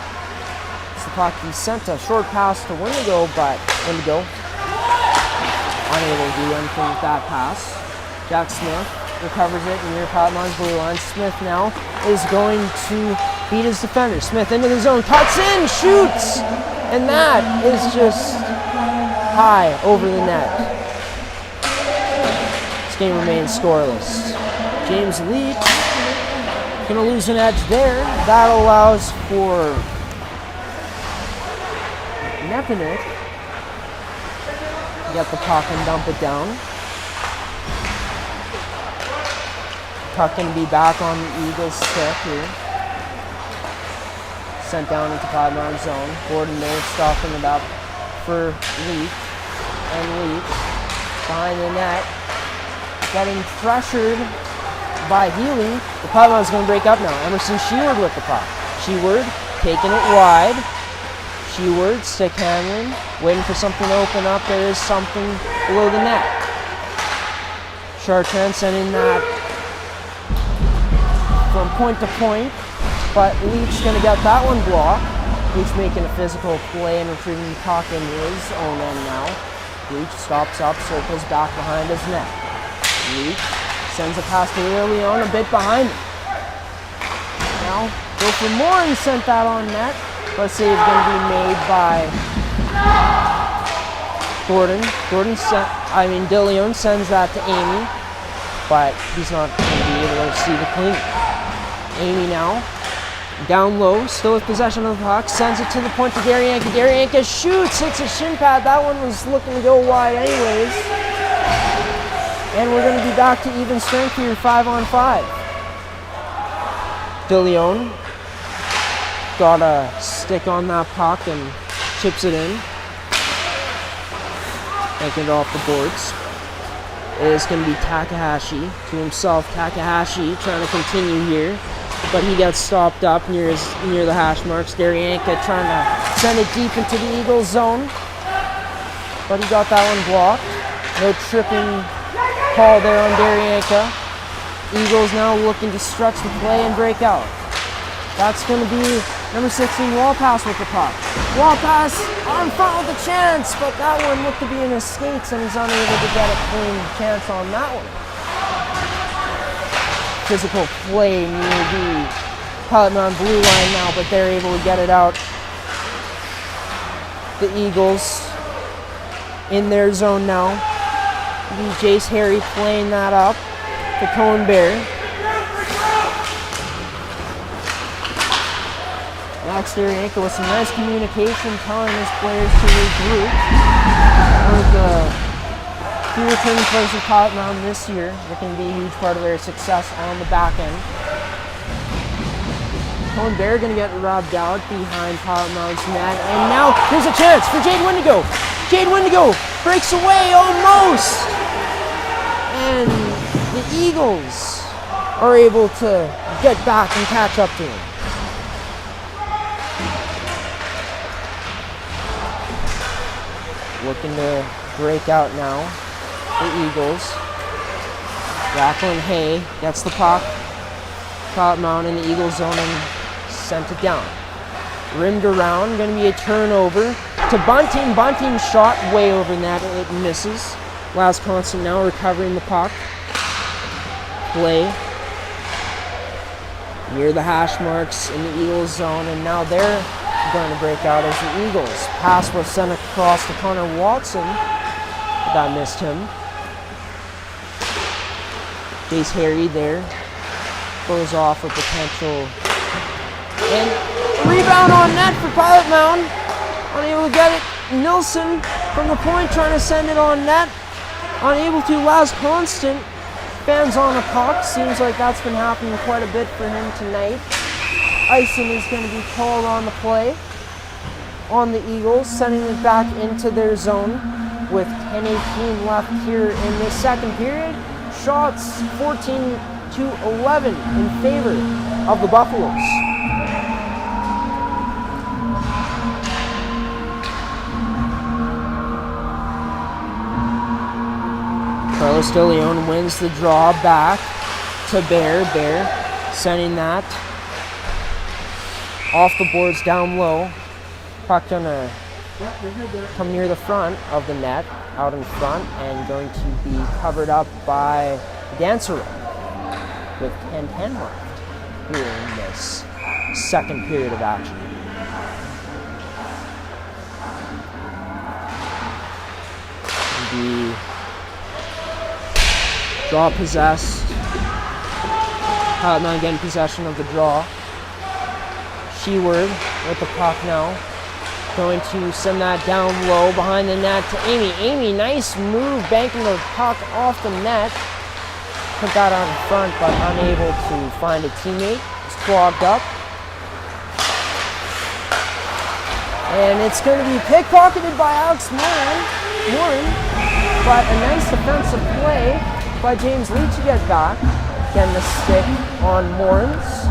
Speaker 1: He sent a short pass to Wendigo, but Wendigo unable to do anything with that pass. Jack Smith recovers it near Pilot Mound's blue line. Smith now is going to beat his defender. Smith into the zone, cuts in, shoots, and that is just high over the net. This game remains scoreless. James Leach going to lose an edge there. That allows for Nepinik get the puck and dump it down. Puck can be back on the Eagles' stick here. Sent down into Pilot Mound zone. Gordon there stopping it up for Leach. And Leach behind the net. Getting pressured by Healy. The Pilot Mound is going to break up now. Emerson Sheward with the puck. Sheward taking it wide. Sheward, stick handling, waiting for something to open up. There is something below the net. Chartrand sending that from point to point, but Leach going to get that one blocked. Leach making a physical play and retrieving the puck in his own end now. Leach stops up, circles back behind his net. Leach sends a pass to Leon, a bit behind him. Now, go for more and sent that on net. But save going to be made by Gordon. DeLeon sends that to Amy, but he's not going to be able to see the clean. Amy now Down low, still with possession of the puck, sends it to the point to Daryanka. Daryanka shoots, hits a shin pad. That one was looking to go wide anyways. And we're going to be back to even strength here, 5-on-5. DeLeon got a stick on that puck and chips it in. Making it off the boards. It is going to be Takahashi to himself. Takahashi trying to continue here, but he gets stopped up near the hash marks. Daryanka trying to send it deep into the Eagles zone, but he got that one blocked. No tripping call there on Daryanka. Eagles now looking to stretch the play and break out. That's going to be number 16, Walpass with the puck. Walpass on front with a chance, but that one looked to be in his skates and he's unable to get a clean chance on that one. Physical play near the Pilot Mound blue line now, but they're able to get it out. The Eagles in their zone now. Jace Harry playing that up to Cohen Bear. Max Daryanka with some nice communication, telling his players to regroup. One of the few returning players of Pilot Mound this year that can be a huge part of their success on the back end. Cohen Bear going to get rubbed out behind Pilot Mound's net, and now here's a chance for Jade Wendigo. Jade Wendigo breaks away almost, and the Eagles are able to get back and catch up to him. Looking to break out now, the Eagles. Jacqueline Hay gets the puck. Pilot Mound in the Eagles zone and sent it down. Rimmed around, going to be a turnover to Bunting. Bunting shot way over net, it misses. Last Constant now recovering the puck. Play near the hash marks in the Eagles zone, and now they're going to break out as the Eagles. Pass was sent across to Connor Watson, but that missed him. Jace Harry there goes off a potential, and rebound on net for Pilot Mound. Unable to get it. Nilsson from the point trying to send it on net. Unable to. Last Constant fans on the puck. Seems like that's been happening quite a bit for him tonight. Icing is going to be called on the play on the Eagles, sending it back into their zone with 10:18 left here in this second period. Shots 14-11 in favor of the Buffaloes. Carlos De Leon wins the draw back to Bear. Bear sending that off the boards down low. Puck gonna come near the front of the net, out in front, and going to be covered up by Dancer with 10:10 left here in this second period of action. The draw possessed. Pilot Mound getting possession of the draw. Sheward with the puck now. Going to send that down low behind the net to Amy. Amy, nice move, banking the puck off the net. Put that out in front, but unable to find a teammate. It's clogged up. And it's going to be pickpocketed by Alex Morin. But a nice defensive play by James Lee to get back. Getting the stick on Morins.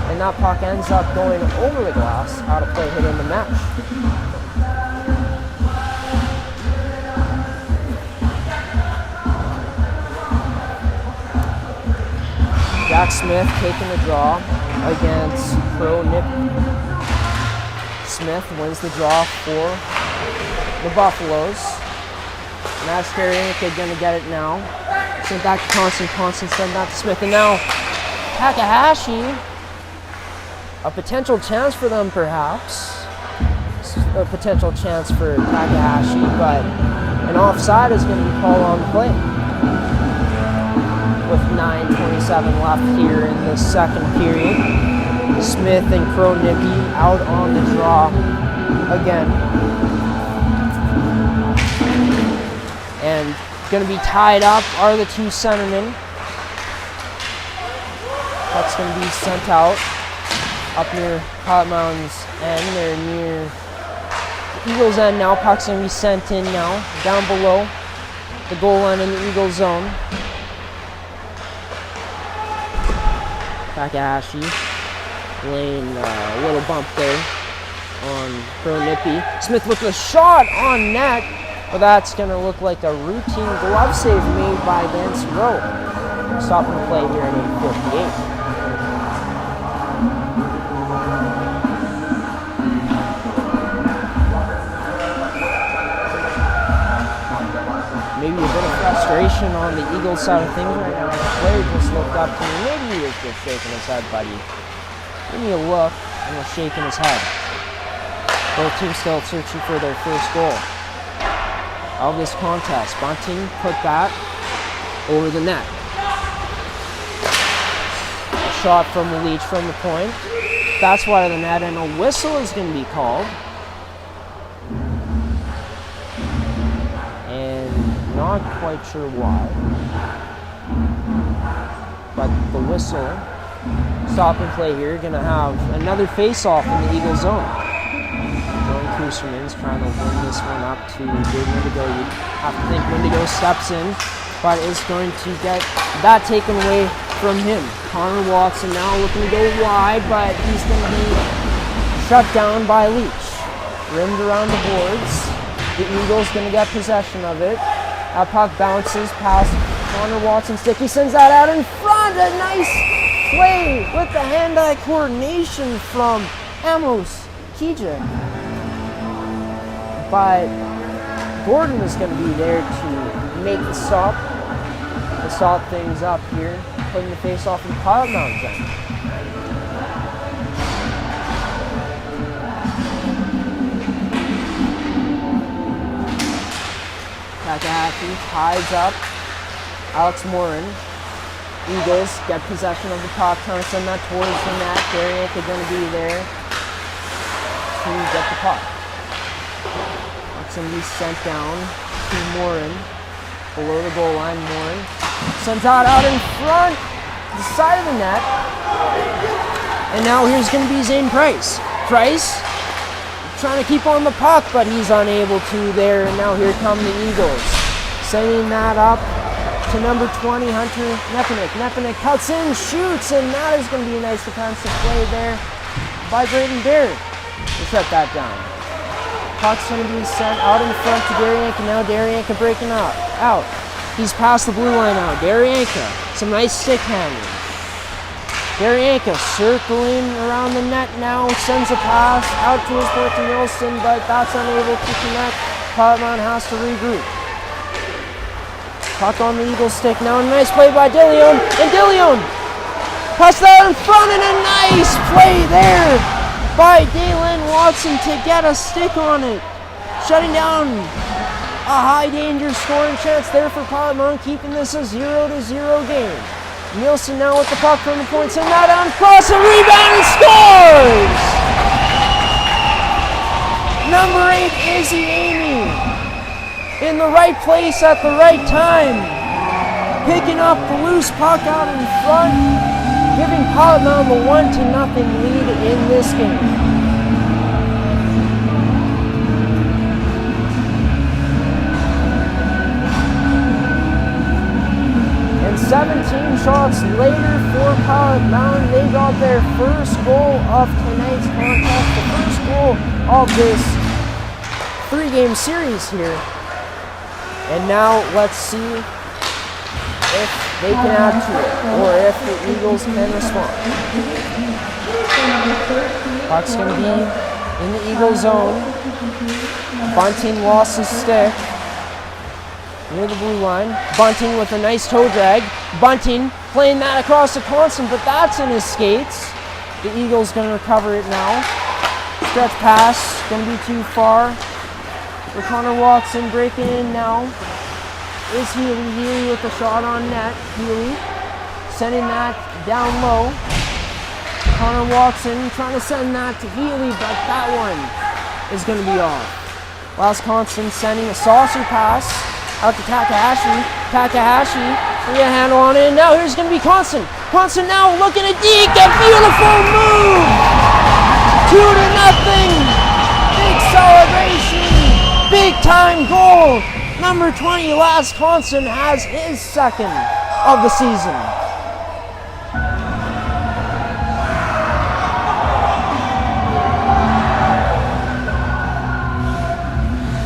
Speaker 1: And that puck ends up going over the glass, out of play, hitting the mesh. Jack Smith taking the draw against Crowe. Nick Smith wins the draw for the Buffaloes. Max Daryanka going to get it now. Sent back to Constant. Constant sent back to Smith. And now Takahashi. A potential chance for them, perhaps. A potential chance for Takahashi, but an offside is going to be called on the play. With 9:27 left here in the second period. Smith and Crowe Nippy out on the draw again. And going to be tied up are the two centermen. Puck's going to be sent out up near Pilot Mound's end. They're near the Eagles' end now. Puck's going to be sent in now, down below the goal line in the Eagles' zone. Back at Ashy. Laying a little bump there on Crowe Nippy. Smith with a shot on net, but that's going to look like a routine glove save made by Vance Rowe. Stopping the play here at 8:58. Maybe a bit of frustration on the Eagles side of things right now. The player just looked up to me. Maybe he was just shaking his head, buddy. Give me a look, and was shaking his head. Both teams still searching for their first goal of this contest. Bunting put that over the net. A shot from Leach from the point. That's wide of the net, and a whistle is going to be called. And not quite sure why. But the whistle. Stop and play here. Going to have another face-off in the Eagles zone. Jordan Kuserman's trying to win this one up to Dave Wendigo. You have to think Wendigo steps in, but is going to get that taken away from him. Connor Watson now looking to go wide, but he's going to be shut down by Leach. Rimmed around the boards. The Eagles going to get possession of it. That puck bounces past Connor Watson's stick. He sends that out in front. A nice play with the hand-eye coordination from Amos Kijek. But Gordon is going to be there to make the stop, to stop things up here, putting the face-off in Pilot Mound's end. Takahashi ties up Alex Morin. Eagles get possession of the puck, trying to send that towards the net. Dariank is going to be there to get the puck. It's going to be sent down to Morin. Below the goal line, Morin sends out in front, the side of the net. And now here's going to be Zane Price. Price trying to keep on the puck, but he's unable to there. And now here come the Eagles. Sending that up to number 20, Hunter Nepanik. Nepanik cuts in, shoots, and that is going to be a nice defensive play there by Braden Baird to shut that down. Puck's going to be sent out in front to Darianka. Now Darianka breaking out. He's past the blue line now. Darianka, some nice stick handling. Darianka circling around the net now, sends a pass out to his fourth to Nielsen, but that's unable to connect. Pilot Mound has to regroup. Puck on the Eagles stick now, a nice play by DeLeon, and DeLeon pass that in front, and a nice play there by Galen Watson to get a stick on it, shutting down a high danger scoring chance there for Pilot Mound, keeping this a 0-0 game. Nielsen now with the puck from the point, send that on cross, and rebound, and scores! Number 8, Izzy Amy, in the right place at the right time, picking up the loose puck out in front, giving Pilot Mound the 1-0 lead in this game. And 17 shots later for Pilot Mound, they got their first goal of tonight's contest, the first goal of this 3-game series here. And now let's see if they can add to it, or if the Eagles can respond. Puck's going to be in the Eagle zone. Bunting lost his stick near the blue line. Bunting with a nice toe drag. Bunting playing that across the constant, but that's in his skates. The Eagles going to recover it now. Stretch pass, going to be too far. For Connor Watson breaking in now is Healy with a shot on net. Healy sending that down low. Connor Watson trying to send that to Healy, but that one is going to be off. Last Constant sending a saucer pass out to Takahashi. Takahashi, we got a handle on it, and now here's going to be Constant. Constant now looking at Deke, a beautiful move! 2-0. Big celebration, big time goal. Number 20, Last Constant, has his second of the season.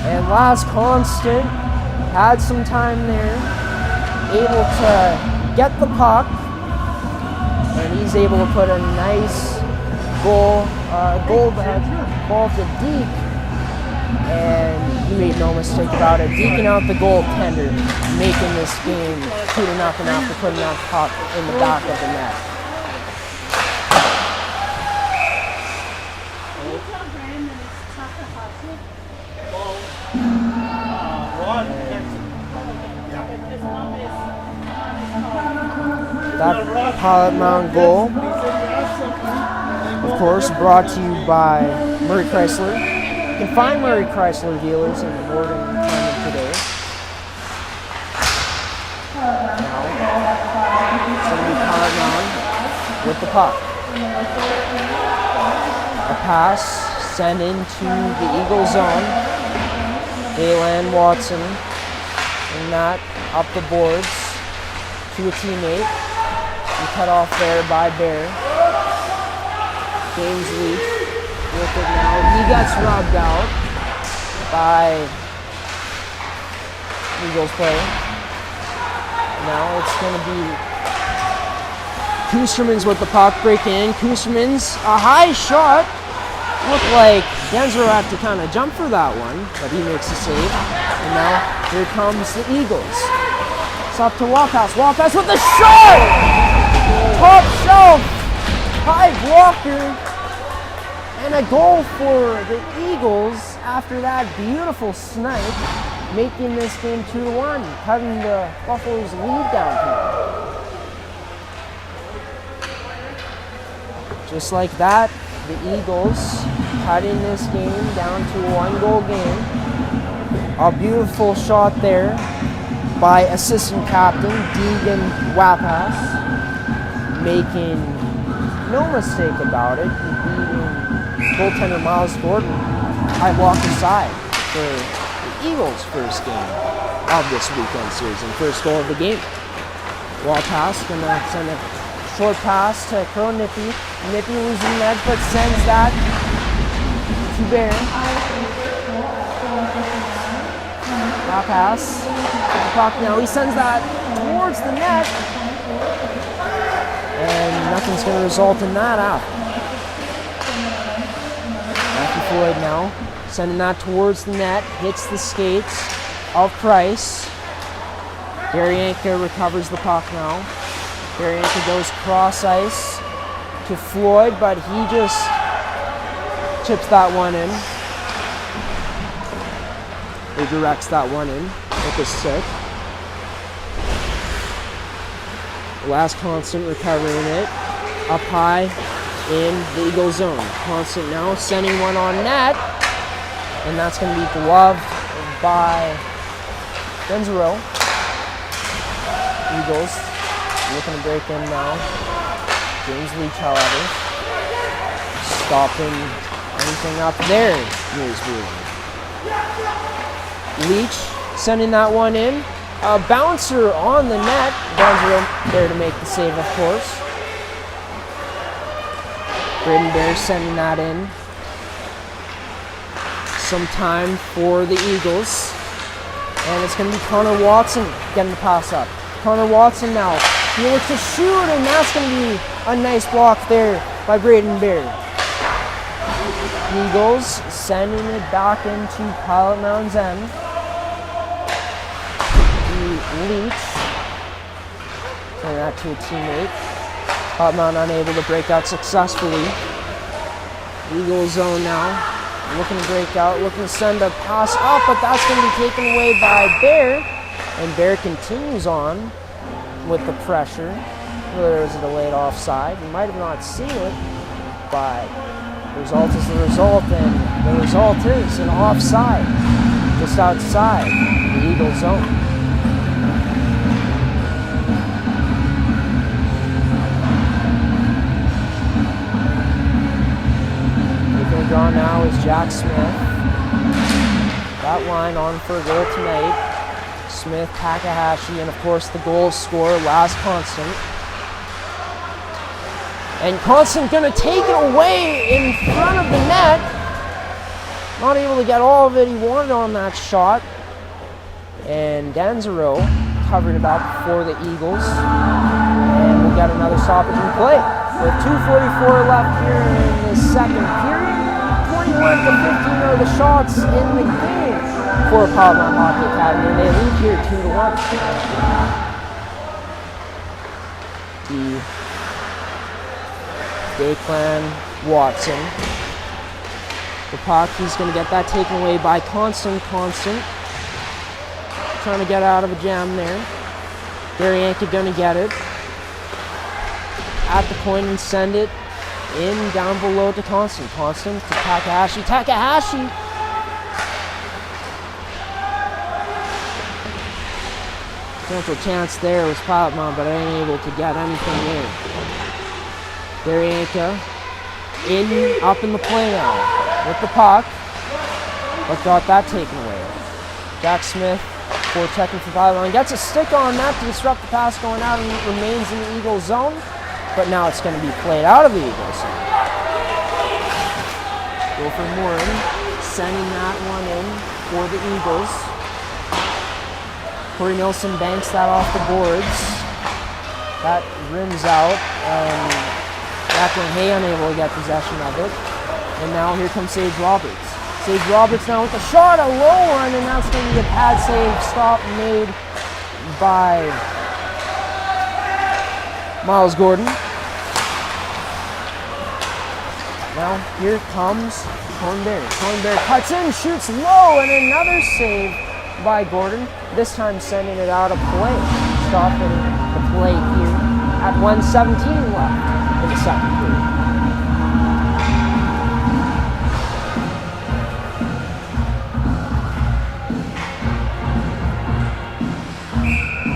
Speaker 1: And Last Constant had some time there, able to get the puck, and he's able to put a nice ball to Deke, and he made no mistake about it, deking out the goaltender, making this game 2-0 after putting that puck in the back of the net. That Pilot Mound goal, of course, brought to you by Murray Chrysler. You can find Murray Chrysler dealers in the Warden tournament today. Now, it's going to be Pilot Mound with the puck. A pass sent into the Eagle zone. Daylan Watson, and that up the boards to a teammate. Cut off there by Bear. James Leach with it now. He gets rubbed out by Eagles player. Now it's going to be Kusterman's with the puck breaking in. Kusterman's a high shot. Looked like Denzer had to kind of jump for that one, but he makes a save. And now here comes the Eagles. It's up to Walpass. Walpass with the shot! Top shelf, high blocker, and a goal for the Eagles after that beautiful snipe, making this game 2-1, cutting the Buffaloes' lead down tonight. Just like that, the Eagles cutting this game down to a 1-goal game. A beautiful shot there by assistant captain Deegan Wapas, making no mistake about it, beating goaltender Miles Gordon high blocker side for the Eagles' first game of this weekend series and first goal of the game. Wall pass, gonna send a short pass to Crowe Nippy. Nippy losing the edge, but sends that to Bear. That pass. Puck now, he sends that towards the net. And nothing's going to result in that out. Matthew Floyd now sending that towards the net, hits the skates of Price. Daryanka recovers the puck now. Daryanka goes cross ice to Floyd, but he just chips that one in. He directs that one in with a stick. Last Constant recovering it up high in the Eagle zone. Constant now sending one on net, and that's going to be gloved by Denzero. Eagles looking to break in now. James Leach, however, stopping anything up there near his blue. Leach sending that one in. A bouncer on the net. Denzero there to make the save, of course. Braden Bear sending that in. Some time for the Eagles. And it's going to be Connor Watson getting the pass up. Connor Watson now. He looks to shoot, and that's going to be a nice block there by Braden Bear. Eagles sending it back into Pilot Mound's end. Leach. Sending that to a teammate. Pilot Mound unable to break out successfully. Eagle zone now. Looking to break out, looking to send a pass up, but that's going to be taken away by Bear. And Bear continues on with the pressure. There was a delayed offside. You might have not seen it, but the result is the result, and the result is an offside just outside the Eagle zone. Taking a draw now is Jack Smith. That line on for a goal tonight. Smith, Takahashi, and of course the goal scorer, last Constant. And Constant gonna take it away in front of the net. Not able to get all of it he wanted on that shot. And Danzaro covered it up for the Eagles. And we'll get another stoppage in play. With 2:44 left here in the second period. 21 to 15 are the shots in the game for Pilot Mound Hockey Academy. And they lead here 2-1. Declan Watson. The puck, he's going to get that taken away by Constant. Trying to get out of a jam there. Darianka going to get it. At the point and send it in down below to Constant. Constant to Takahashi. Potential chance there was Pilot Mound, but I ain't able to get anything in. Darianka up in the play now with the puck, but got that taken away. Jack Smith, checking for Pilot Mound, gets a stick on that to disrupt the pass going out, and it remains in the Eagle zone, but now it's going to be played out of the Eagle zone. Go for Morin, sending that one in for the Eagles. Corey Nilsson banks that off the boards. That rims out, and Jacqueline Hay unable to get possession of it. And now here comes Sage Roberts. Sage Roberts now with a shot, a low one, and that's going to be a pad save stop made by Miles Gordon. Now here comes Thornberry. Thornberry cuts in, shoots low, and another save by Gordon. This time sending it out of play. Stopping the play here at 1:17 left in the second period.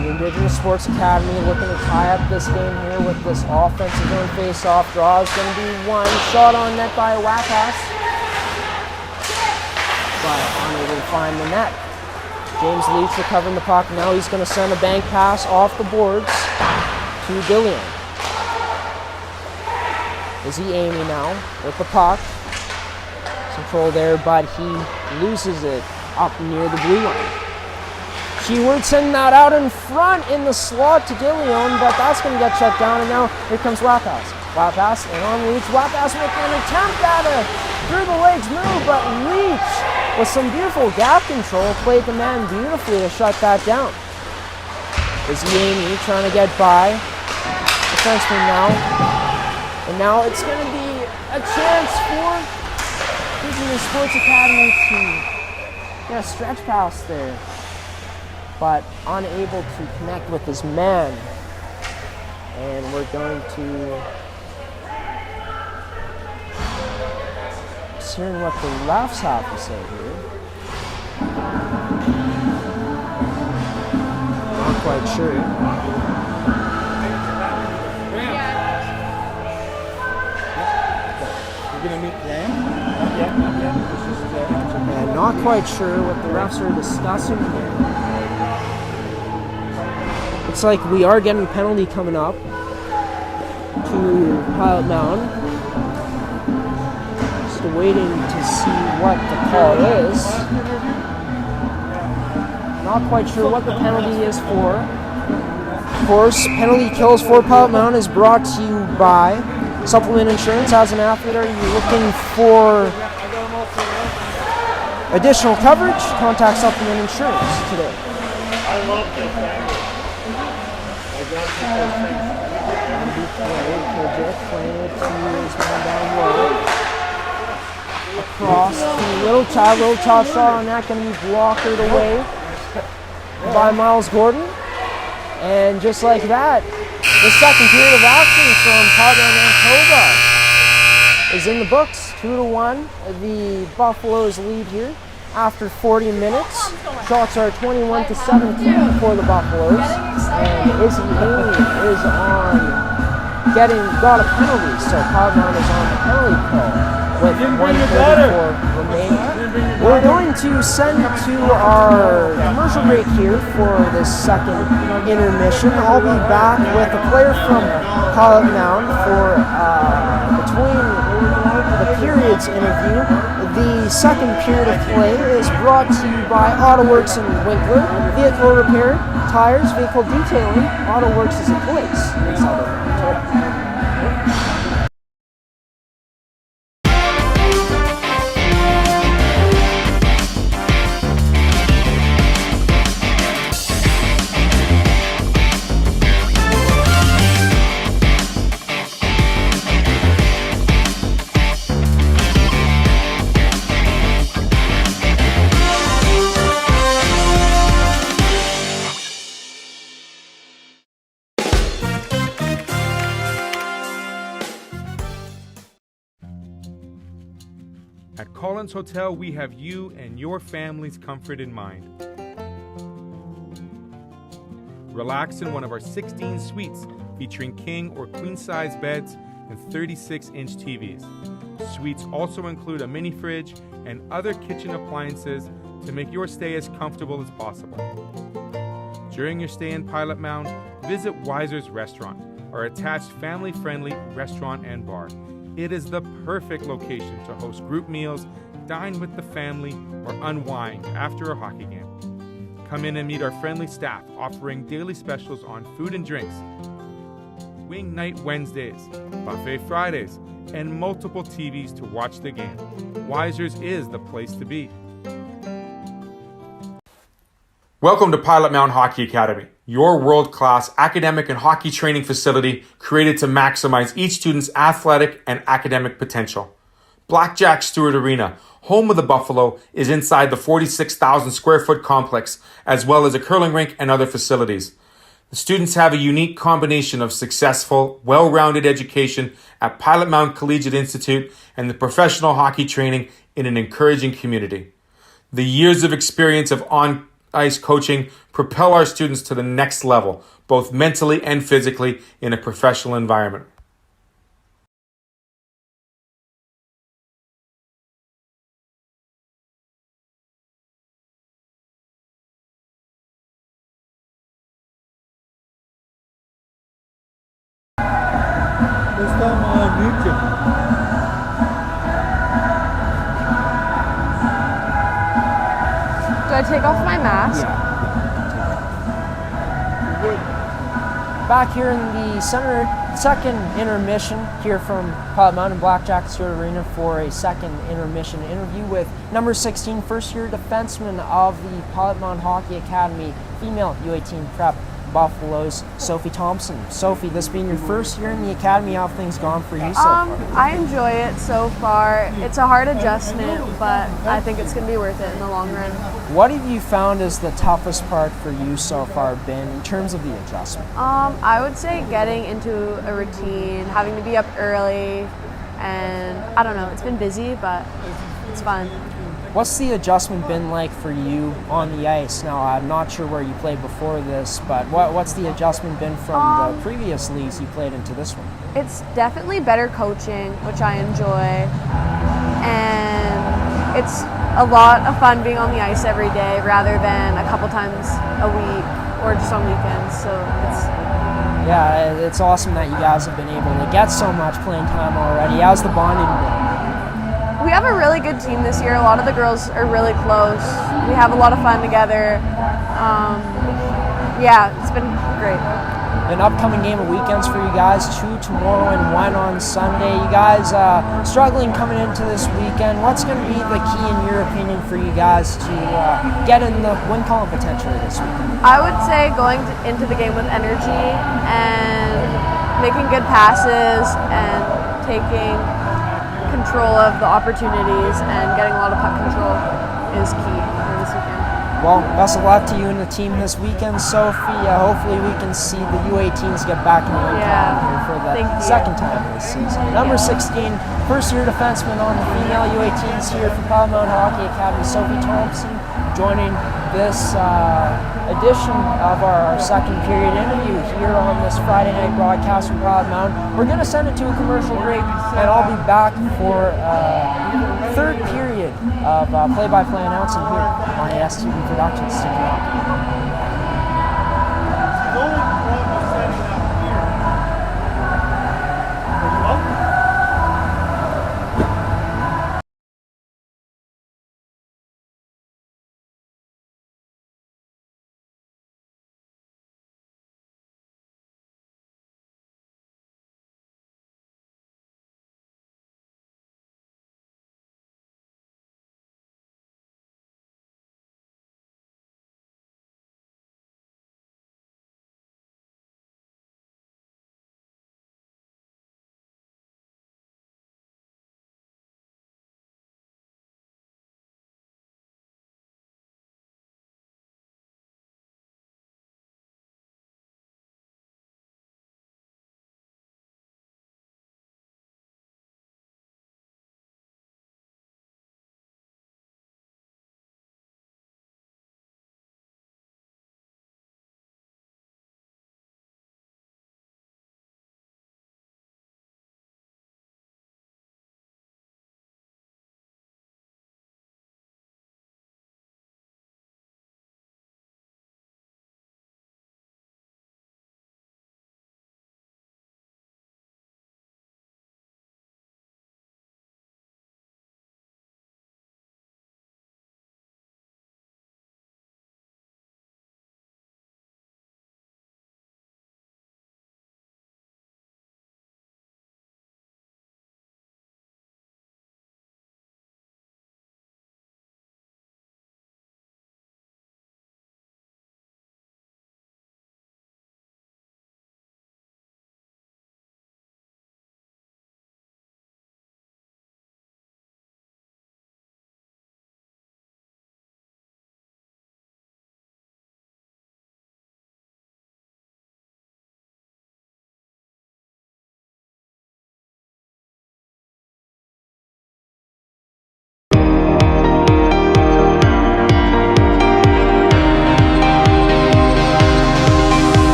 Speaker 1: The Indigenous Sports Academy looking to tie up this game here with this offensive zone face-off draw. Is going to be one shot on net by Wakas, but unable to find the net. James Leach recovering the puck. Now he's going to send a bank pass off the boards to Dillion. Is he aiming now with the puck? Control there, but he loses it up near the blue line. Sheward sending that out in front in the slot to Dillion, but that's going to get shut down, and now here comes Wapas. Wapas and on Leach. Wapas with an attempt at a through the legs move, but Leach with some beautiful gap control played the man beautifully to shut that down. Is Amy trying to get by defenseman now, and now it's going to be a chance for Indigenous Sports Academy to get a stretch pass there, but unable to connect with his man. And we're going to hearing what the refs have to say here. Not quite sure.
Speaker 3: We're going to meet them?
Speaker 1: And not quite sure what the refs are discussing here. Looks like we are getting a penalty coming up to Pilot Mound. Just waiting to see what the call is. Not quite sure what the penalty is for. Of course, penalty kills for Pilot Mound is brought to you by Supplement Insurance. As an athlete, are you looking for additional coverage? Contact Supplement Insurance today.
Speaker 3: I love this.
Speaker 1: Playing it to his man down low. Across to Little Child shot on that, going to be blockered away by Miles Gordon. And just like that, the second period of action from Padre Manitoba is in the books, 2-1. The Buffaloes lead here after 40 minutes. Shots are 21-17 for the Buffaloes. And Izzy Haley is got a penalty, so Pilot Mound is on the penalty kill with 1:34 remaining. We're going to send to our commercial break here for the second intermission. I'll be back with a player from Pilot Mound for between the periods interview. The second period of play is brought to you by AutoWorks in Winkler. Vehicle repair, tires, vehicle detailing. AutoWorks is a place inside of Mound.
Speaker 4: At Collins Hotel, we have you and your family's comfort in mind. Relax in one of our 16 suites featuring king or queen-size beds and 36-inch TVs. Suites also include a mini fridge and other kitchen appliances to make your stay as comfortable as possible. During your stay in Pilot Mound, visit Weiser's Restaurant, our attached family-friendly restaurant and bar. It is the perfect location to host group meals, dine with the family, or unwind after a hockey game. Come in and meet our friendly staff offering daily specials on food and drinks, wing night Wednesdays, buffet Fridays, and multiple TVs to watch the game. Weiser's is the place to be. Welcome to Pilot Mound Hockey Academy, your world-class academic and hockey training facility created to maximize each student's athletic and academic potential. Blackjack Stewart Arena, home of the Buffalo, is inside the 46,000 square foot complex, as well as a curling rink and other facilities. The students have a unique combination of successful, well-rounded education at Pilot Mound Collegiate Institute and the professional hockey training in an encouraging community. The years of experience of on-ice coaching propel our students to the next level, both mentally and physically, in a professional environment.
Speaker 2: Do I take off my mask?
Speaker 1: Yeah. Back here in the second intermission here from Pilot Mound and Blackjack Stewart Arena for a second intermission interview with number 16 first-year defenseman of the Pilot Mound Hockey Academy female U18 prep Buffaloes, Sophie Thompson. Sophie, this being your first year in the academy, how have things gone for you so far?
Speaker 2: I enjoy it so far. It's a hard adjustment, but I think it's going to be worth it in the long run.
Speaker 1: What have you found is the toughest part for you so far been in terms of the adjustment?
Speaker 2: I would say getting into a routine, having to be up early, and I don't know, it's been busy, but it's fun.
Speaker 1: What's the adjustment been like for you on the ice? Now, I'm not sure where you played before this, but what's the adjustment been from the previous leagues you played into this one?
Speaker 2: It's definitely better coaching, which I enjoy, and it's a lot of fun being on the ice every day rather than a couple times a week or just on weekends. So
Speaker 1: it's awesome that you guys have been able to get so much playing time already. How's the bonding been?
Speaker 2: We have a really good team this year. A lot of the girls are really close. We have a lot of fun together. It's been great.
Speaker 1: An upcoming game of weekends for you guys, 2 tomorrow and 1 on Sunday. You guys struggling coming into this weekend. What's going to be the key, in your opinion, for you guys to get in the win column potentially this weekend?
Speaker 2: I would say going into the game with energy and making good passes and taking control of the opportunities and getting a lot of puck control is key for this weekend.
Speaker 1: Well, best of luck to you and the team this weekend, Sophie. Hopefully we can see the U18s get back in the win column here for the second time this season. Number 16, first-year defenseman on the female U18s here for Pilot Mound Hockey Academy, Sophie Thompson, joining this edition of our second period interview here on this Friday night broadcast from Pilot Mound. We're going to send it to a commercial break, and I'll be back for third period of play-by-play announcing here on ASTV Productions. Stick around.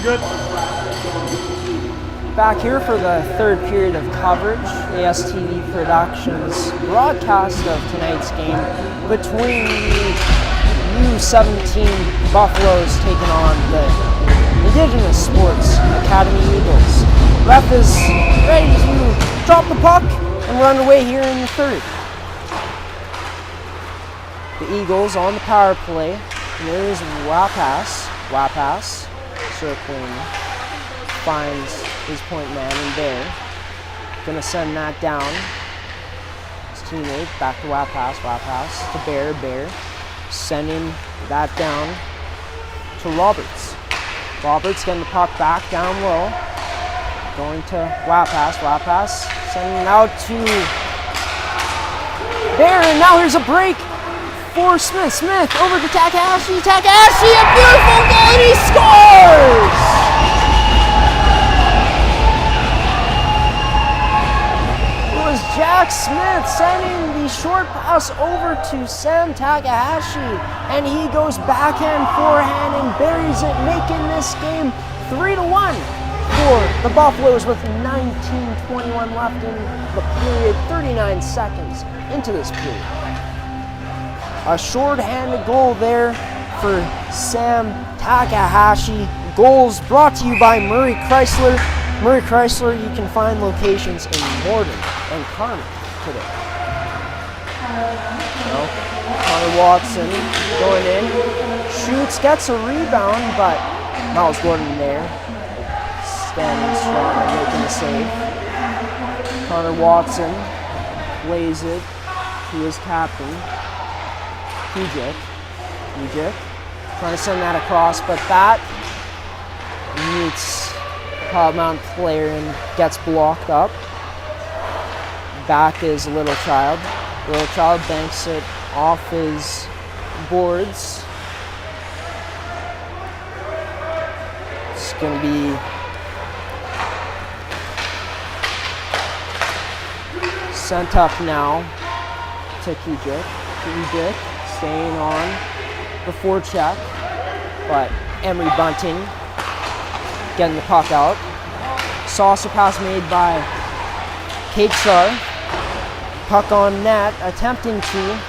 Speaker 3: good.
Speaker 1: Back here for the third period of coverage, ASTV Productions broadcast of tonight's game between the U17 Buffaloes taking on the Indigenous Sports Academy Eagles. Ref is ready to drop the puck, and we're underway here in the third. The Eagles on the power play, and there's Wapas circling, finds his point man in Bear. Gonna send that down. His teammate back to Wapas to Bear, sending that down to Roberts. Roberts getting the puck back down low. Going to Wapas, sending it out to Bear, and now here's a break for Smith. Smith over to Takahashi, a beautiful goal, and he scores! Jack Smith sending the short pass over to Sam Takahashi, and he goes backhand, forehand, and buries it, making this game 3-1 for the Buffaloes with 19:21 left in the period, 39 seconds into this period. A short-handed goal there for Sam Takahashi. Goals brought to you by Murray Chrysler. Murray Chrysler, you can find locations in Morden and Carmen today. Connor Watson going in, shoots, gets a rebound, but Miles Gordon there, standing strong and making the save. Connor Watson lays it to his captain, Pujic, trying to send that across, but that meets Mound player and gets blocked up. Back is Little Child. Little Child banks it off his boards. It's going to be sent up now to Pujic. Pujic staying on the forecheck, but Emery Bunting getting the puck out. Saucer pass made by Kate Star. Puck on net, attempting to,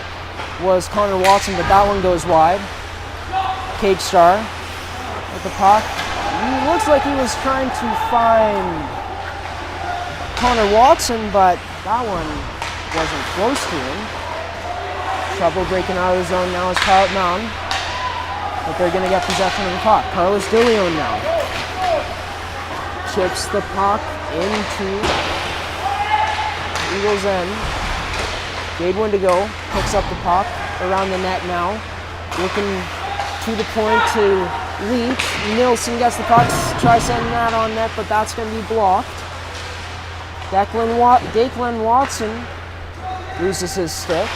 Speaker 1: was Connor Watson, but that one goes wide. Kate Star with the puck. Looks like he was trying to find Connor Watson, but that one wasn't close to him. Trouble breaking out of the zone now is Pilot Mound, but they're going to get possession of the puck. Carlos DeLeon now chips the puck into Eagles' end. Jade Wendigo picks up the puck around the net now. Looking to the point to Leach. Nilsson gets the puck, tries sending that on net, but that's going to be blocked. Declan Watson loses his stick.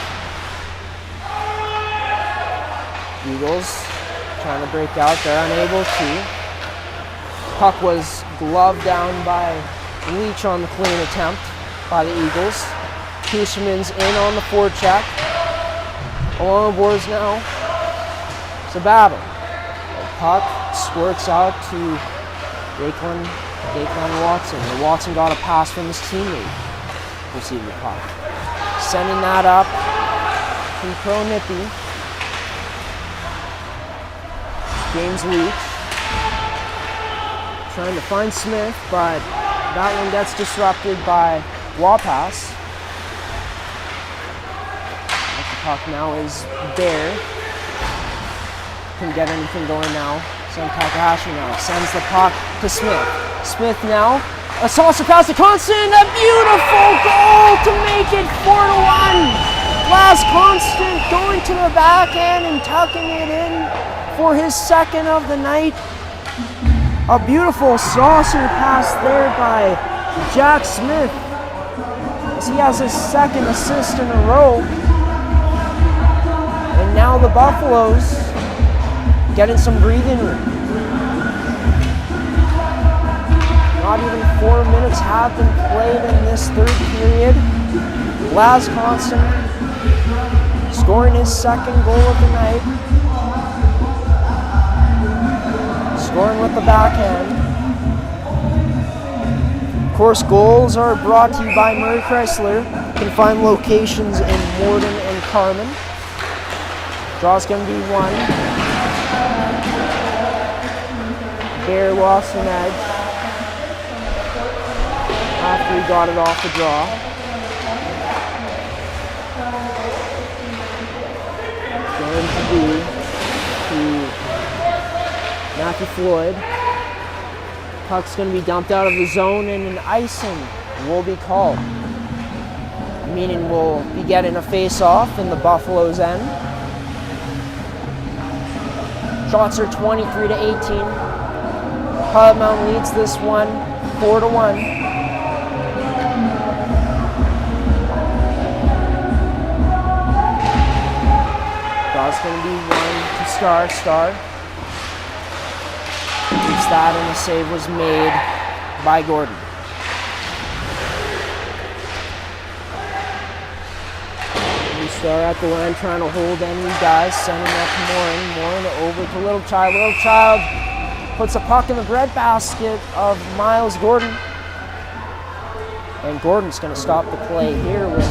Speaker 1: Eagles trying to break out, they're unable to. Puck was gloved down by Leach on the clean attempt by the Eagles. Kushman's in on the forecheck. Along the boards now. It's a battle. The puck squirts out to Declan Watson. And Watson got a pass from his teammate receiving the puck. Sending that up to Crowe Nippy. James Leach trying to find Smith, but that one gets disrupted by Wapas. The puck now is Bear. Couldn't get anything going now. Sam Takahashi now sends the puck to Smith. Smith now, a saucer pass to Constant, a beautiful goal to make it 4-1. Last Constant going to the backhand and tucking it in for his second of the night. A beautiful saucer pass there by Jack Smith, as he has his second assist in a row. And now the Buffaloes getting some breathing room. Not even 4 minutes have been played in this third period. Laz Constant scoring his second goal of the night. scoring with the backhand. Of course, goals are brought to you by Murray Chrysler. You can find locations in Morden and Carmen. Draw's going to be 1. Bear lost an edge after he got it off the draw. Going to be to Matthew Floyd. Puck's going to be dumped out of the zone and an icing will be called. Meaning we'll be getting a face-off in the Buffalo's end. Shots are 23 to 18. Pilot Mound leads this one 4-1. Draw's going to be 1 to Star. Keeps that, and the save was made by Gordon. Star at the line trying to hold any guys, sending that to Morin over to Little Child. Little Child puts a puck in the breadbasket of Miles Gordon. And Gordon's going to stop the play here with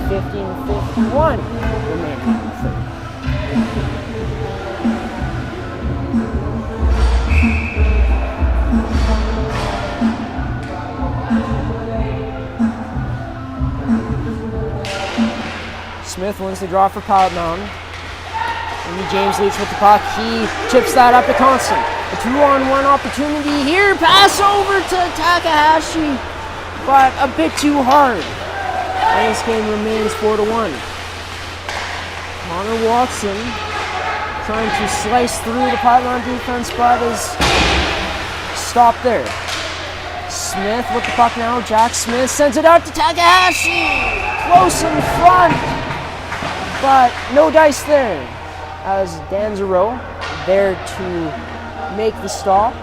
Speaker 1: 15:51 remaining in the third. Smith wins the draw for Pilot Mound. Andy James leads with the puck. He chips that up to Constant. A 2-on-1 opportunity here. Pass over to Takahashi, but a bit too hard. And this game remains 4-1. Connor Watson trying to slice through the Pilot Mound defense, but is stopped there. Smith with the puck now. Jack Smith sends it out to Takahashi. Close in front. But no dice there, as Danzero there to make the stop.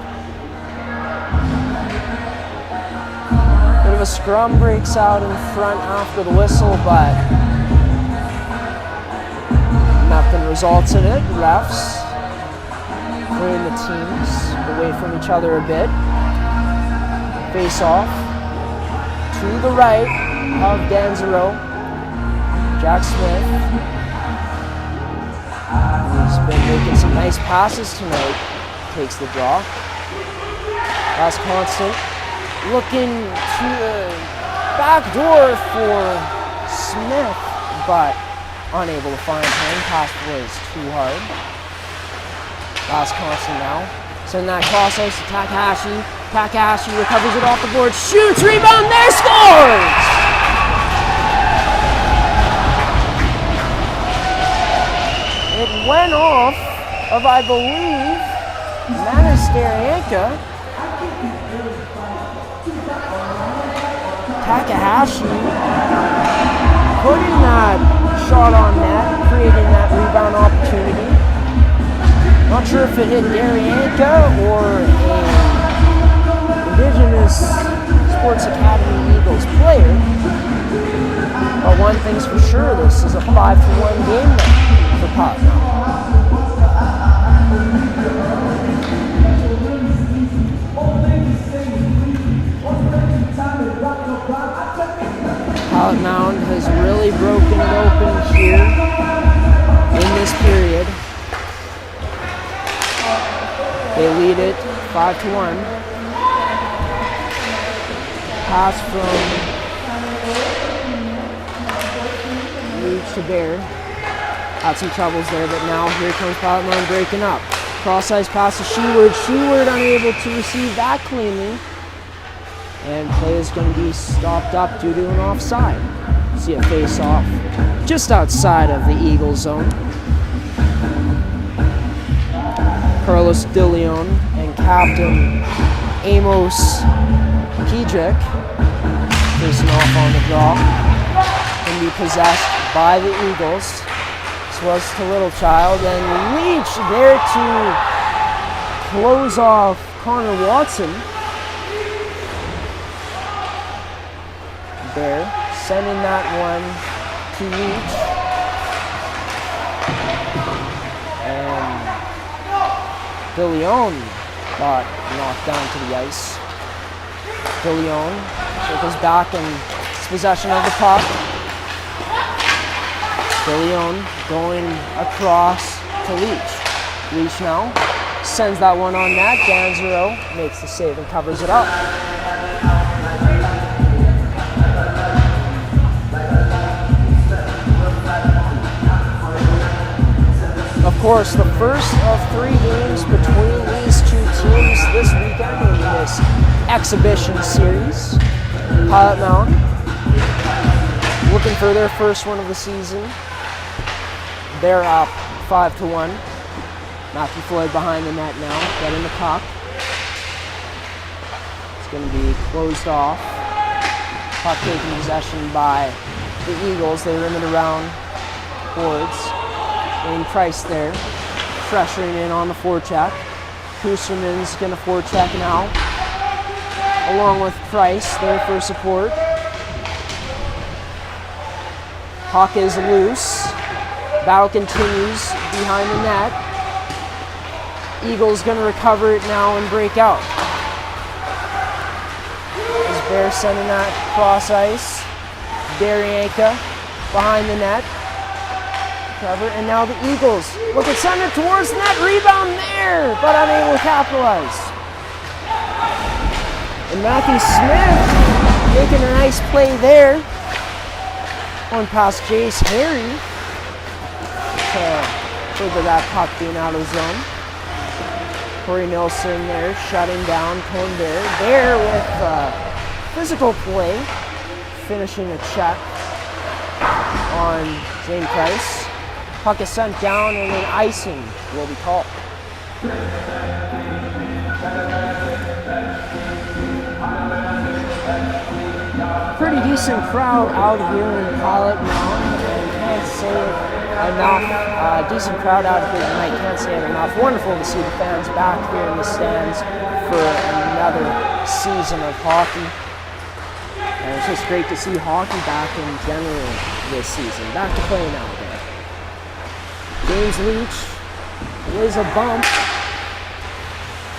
Speaker 1: Bit of a scrum breaks out in front after the whistle, but nothing results in it. Refs bring the teams away from each other a bit. Face off to the right of Danzero. Jack Smith. He's been making some nice passes tonight. Takes the draw. That's Constant. Looking to the back door for Smith, but unable to find him. Pass was too hard. That's Constant now. Send that cross ice to Takahashi. Takahashi recovers it off the board. Shoots, rebound, there, scores! It went off of, I believe, Manasterianka. Takahashi putting that shot on net, creating that rebound opportunity. Not sure if it hit Darianka or an Indigenous Sports Academy Eagles player. But one thing's for sure, this is a 5-1 game now for Pilot Mound has really broken it open here in this period. They lead it 5-1. Pass from Leach to Bear. Had some troubles there, but now here comes Pilot Mound breaking up. Cross ice pass to Sheward. Sheward unable to receive that cleanly. And play is going to be stopped up due to an offside. See a face off just outside of the Eagle zone. Carlos De Leon and Captain Amos Pedrick facing off on the draw. Can be possessed by the Eagles. This was to Little Child, and Leach there to close off Connor Watson. There, sending that one to Leach. And De Leon got knocked down to the ice. De Leon circles back and it's possession of the puck. De Leon going across to Leach. Leach now sends that one on net. Danzero makes the save and covers it up. Of course, the first of 3 games between these 2 teams this weekend in this exhibition series. Pilot Mound looking for their first one of the season. They're up 5-1. Matthew Floyd behind the net now, getting the puck. It's going to be closed off. Puck taken possession by the Eagles. They rim it around boards. Wayne Price there, pressuring in on the forecheck. Kusterman's going to forecheck now, along with Price there for support. Puck is loose. Battle continues behind the net. Eagles going to recover it now and break out. As Bear sending that cross ice. Daryanka behind the net. Cover, and now the Eagles look at send it towards the net. Rebound there, but unable to capitalize. And Matthew Smith making a nice play there. One past Jace Harry to further that puck being out of zone. Corey Nilsson there shutting down Cone Bear. There with physical play, finishing a check on Zane Price. Puck is sent down and then icing will be called. Pretty decent crowd out here in Pilot Mound. Can't say it enough. Decent crowd out here tonight. Can't say it enough. Wonderful to see the fans back here in the stands for another season of hockey. And it's just great to see hockey back in general this season. Back to playing out there. James Leach is a bump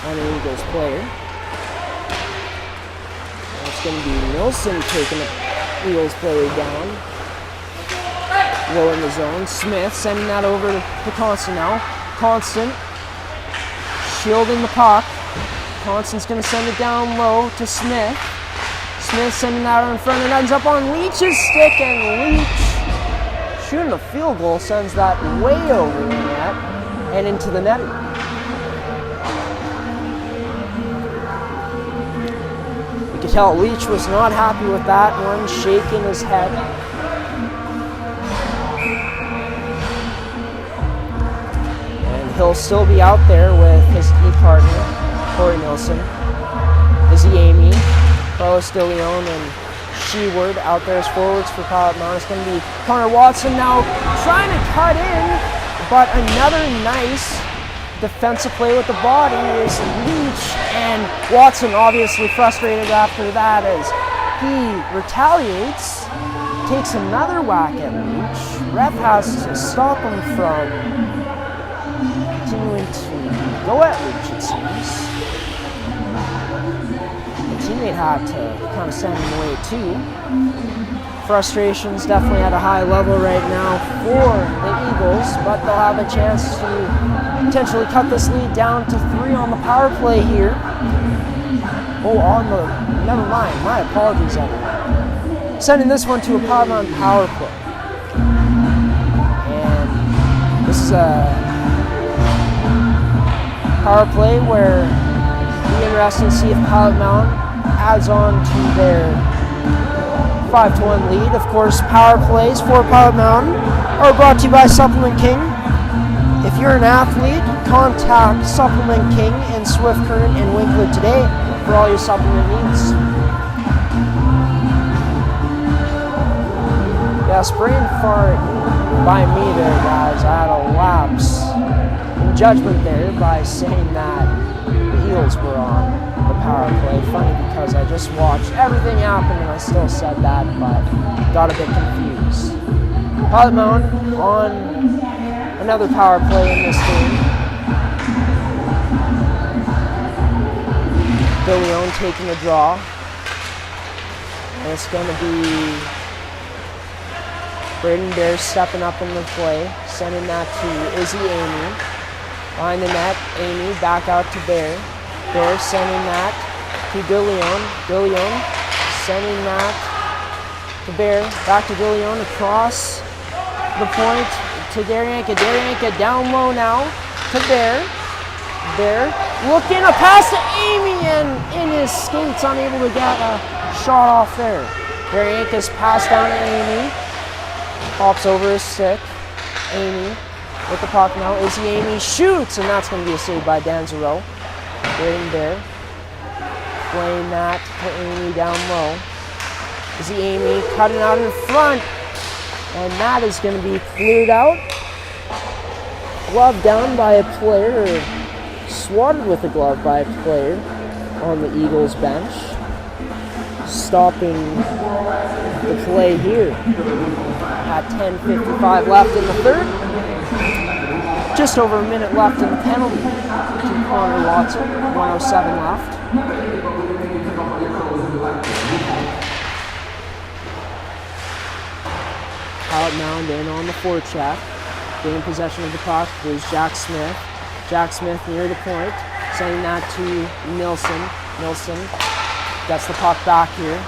Speaker 1: on an Eagles player. It's going to be Nilsson taking the Eagles player down. Low in the zone. Smith sending that over to Constant now. Constant shielding the puck. Constant's going to send it down low to Smith. Smith sending that in front and ends up on Leach's stick, and Leach shooting a field goal sends that way over the net and into the net. You could tell Leach was not happy with that one, shaking his head. And he'll still be out there with his key partner, Corey Nilsson, Izzy Amy, Carlos De Leon, and Sheward out there as forwards for Pilot Mound. It's going to be Connor Watson now trying to cut in, but another nice defensive play with the body is Leach, and Watson obviously frustrated after that as he retaliates, takes another whack at Leach. Ref has to stop him from continuing to go at Leach, it seems. Teammate had to kind of send him away too. Frustration's definitely at a high level right now for the Eagles, but they'll have a chance to potentially cut this lead down to 3 on the power play here. Never mind, my apologies everyone. Sending this one to a Pilot power play. And this is a power play where it'll be interesting to see if Pilot Mound adds on to their 5-1 lead. Of course, power plays for Pilot Mountain are brought to you by Supplement King. If you're an athlete, contact Supplement King in Swift Current and Winkler today for all your supplement needs. Yeah, spraying fart by me there, guys. I had a lapse in judgment there by saying that the Eagles were on the power play. Funny because I just watched everything happen and I still said that, but got a bit confused. Pilot Mound on another power play in this game. DeLeon taking the draw. And it's going to be Braden Bear stepping up in the play, sending that to Izzy Amy. Behind the net, Amy back out to Bear. Bear sending that to DeLeon. DeLeon sending that to Bear. Back to DeLeon across the point to Darianka. Darianka down low now to Bear. Bear looking a pass to Amy, and in his skates unable to get a shot off there. Darianka's pass down to Amy. Pops over his stick. Amy with the puck now. Izzy Amy shoots, and that's going to be a save by Danzero. Braden Bear playing that to Amy down low. Izzy Amy cutting out in front, and that is going to be cleared out. Glove down by a player, or swatted with a glove by a player on the Eagles bench. Stopping the play here at 10:55 left in the third. Just over a minute left in the penalty to Connor Watson. 1:07 left. Out Mound in on the forecheck. Getting possession of the puck is Jack Smith. Jack Smith near the point. Sending that to Nilsson. Nilsson gets the puck back here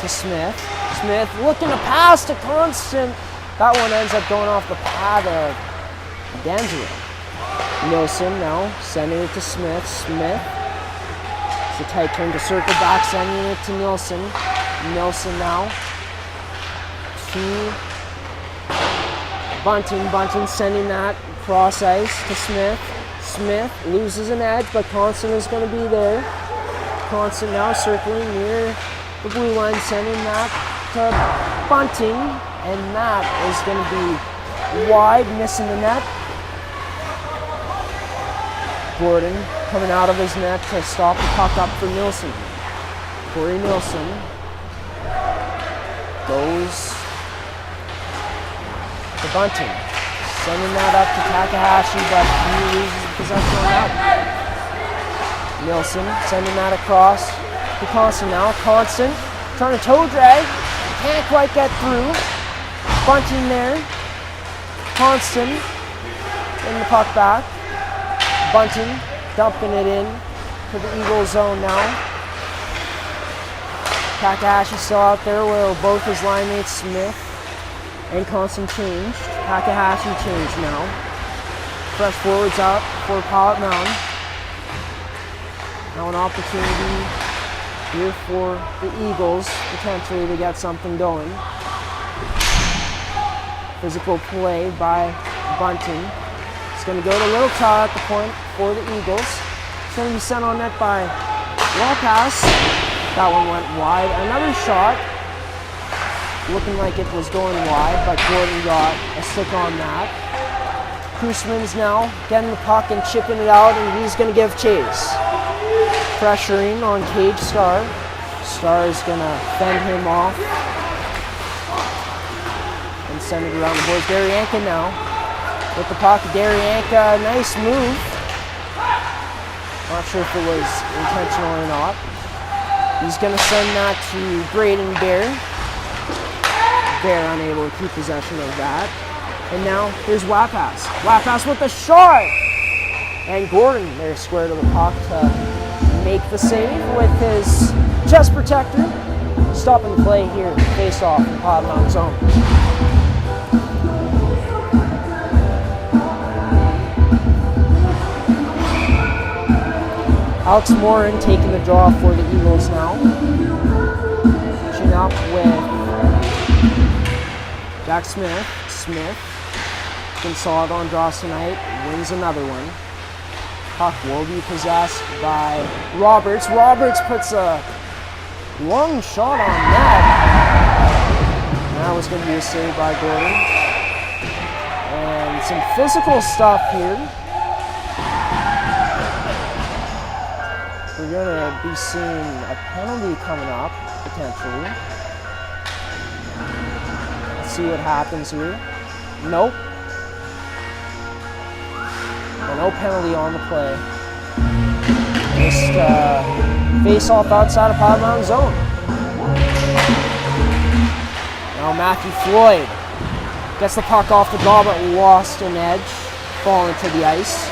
Speaker 1: to Smith. Smith looking to pass to Constant. That one ends up going off the pad of Danzero. Nilsson now sending it to Smith. Smith. It's a tight turn to circle back, sending it to Nilsson. Nilsson now to Bunting. Bunting sending that cross ice to Smith. Smith loses an edge, but Constant is going to be there. Constant now circling near the blue line, sending that to Bunting, and that is going to be wide, missing the net. Gordon coming out of his net to stop the puck up for Nilsson. Corey Nilsson goes to Bunting, sending that up to Takahashi, but he loses possession on that. Nilsson sending that across to Constant now. Constant trying to toe drag, can't quite get through. Bunting there. Constant in the puck back. Bunting dumping it in to the Eagles zone now. Takahashi still out there where both his line mates Smith and Constant changed. Takahashi changed now. Fresh forwards up for Pilot Mound. Now an opportunity here for the Eagles potentially to get something going. Physical play by Bunting. It's going to go to Little Todd at the point for the Eagles. It's going to be sent on net by Lopez. That one went wide. Another shot. Looking like it was going wide, but Gordon got a stick on that. Koosman's now getting the puck and chipping it out, and he's going to give chase. Pressuring on Cage Star. Star is going to fend him off and send it around the boards. Darianka now with the puck. Darianka, nice move. Not sure if it was intentional or not. He's going to send that to Braden Bear. Bear unable to keep possession of that. And now here's Wapas. Wapas with the shot! And Gordon there square to the puck to make the save with his chest protector. Stopping the play here, face off in Pilot Mound zone. Alex Morin taking the draw for the Eagles now. Catching up with Jack Smith. Smith been solid on draws tonight. Wins another one. Puck will be possessed by Roberts. Roberts puts a long shot on net. That was going to be a save by Gordon. And some physical stuff here. We're going to be seeing a penalty coming up, potentially. Let's see what happens here. Nope. Well, no penalty on the play. Just Face off outside of Pilot Mound zone. Now Matthew Floyd gets the puck off the ball but lost an edge, falling to the ice.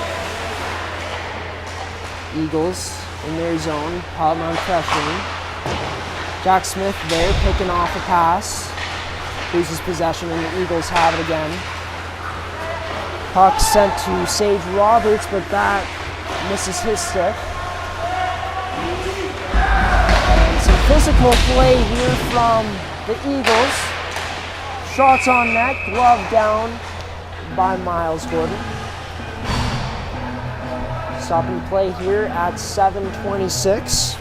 Speaker 1: Eagles in their zone, Pilot Mound pressuring. Jack Smith there picking off a pass. Loses possession and the Eagles have it again. Puck sent to Sage Roberts, but that misses his stick. And some physical play here from the Eagles. Shots on net, glove down by Miles Gordon. Stopping play here at 7:26.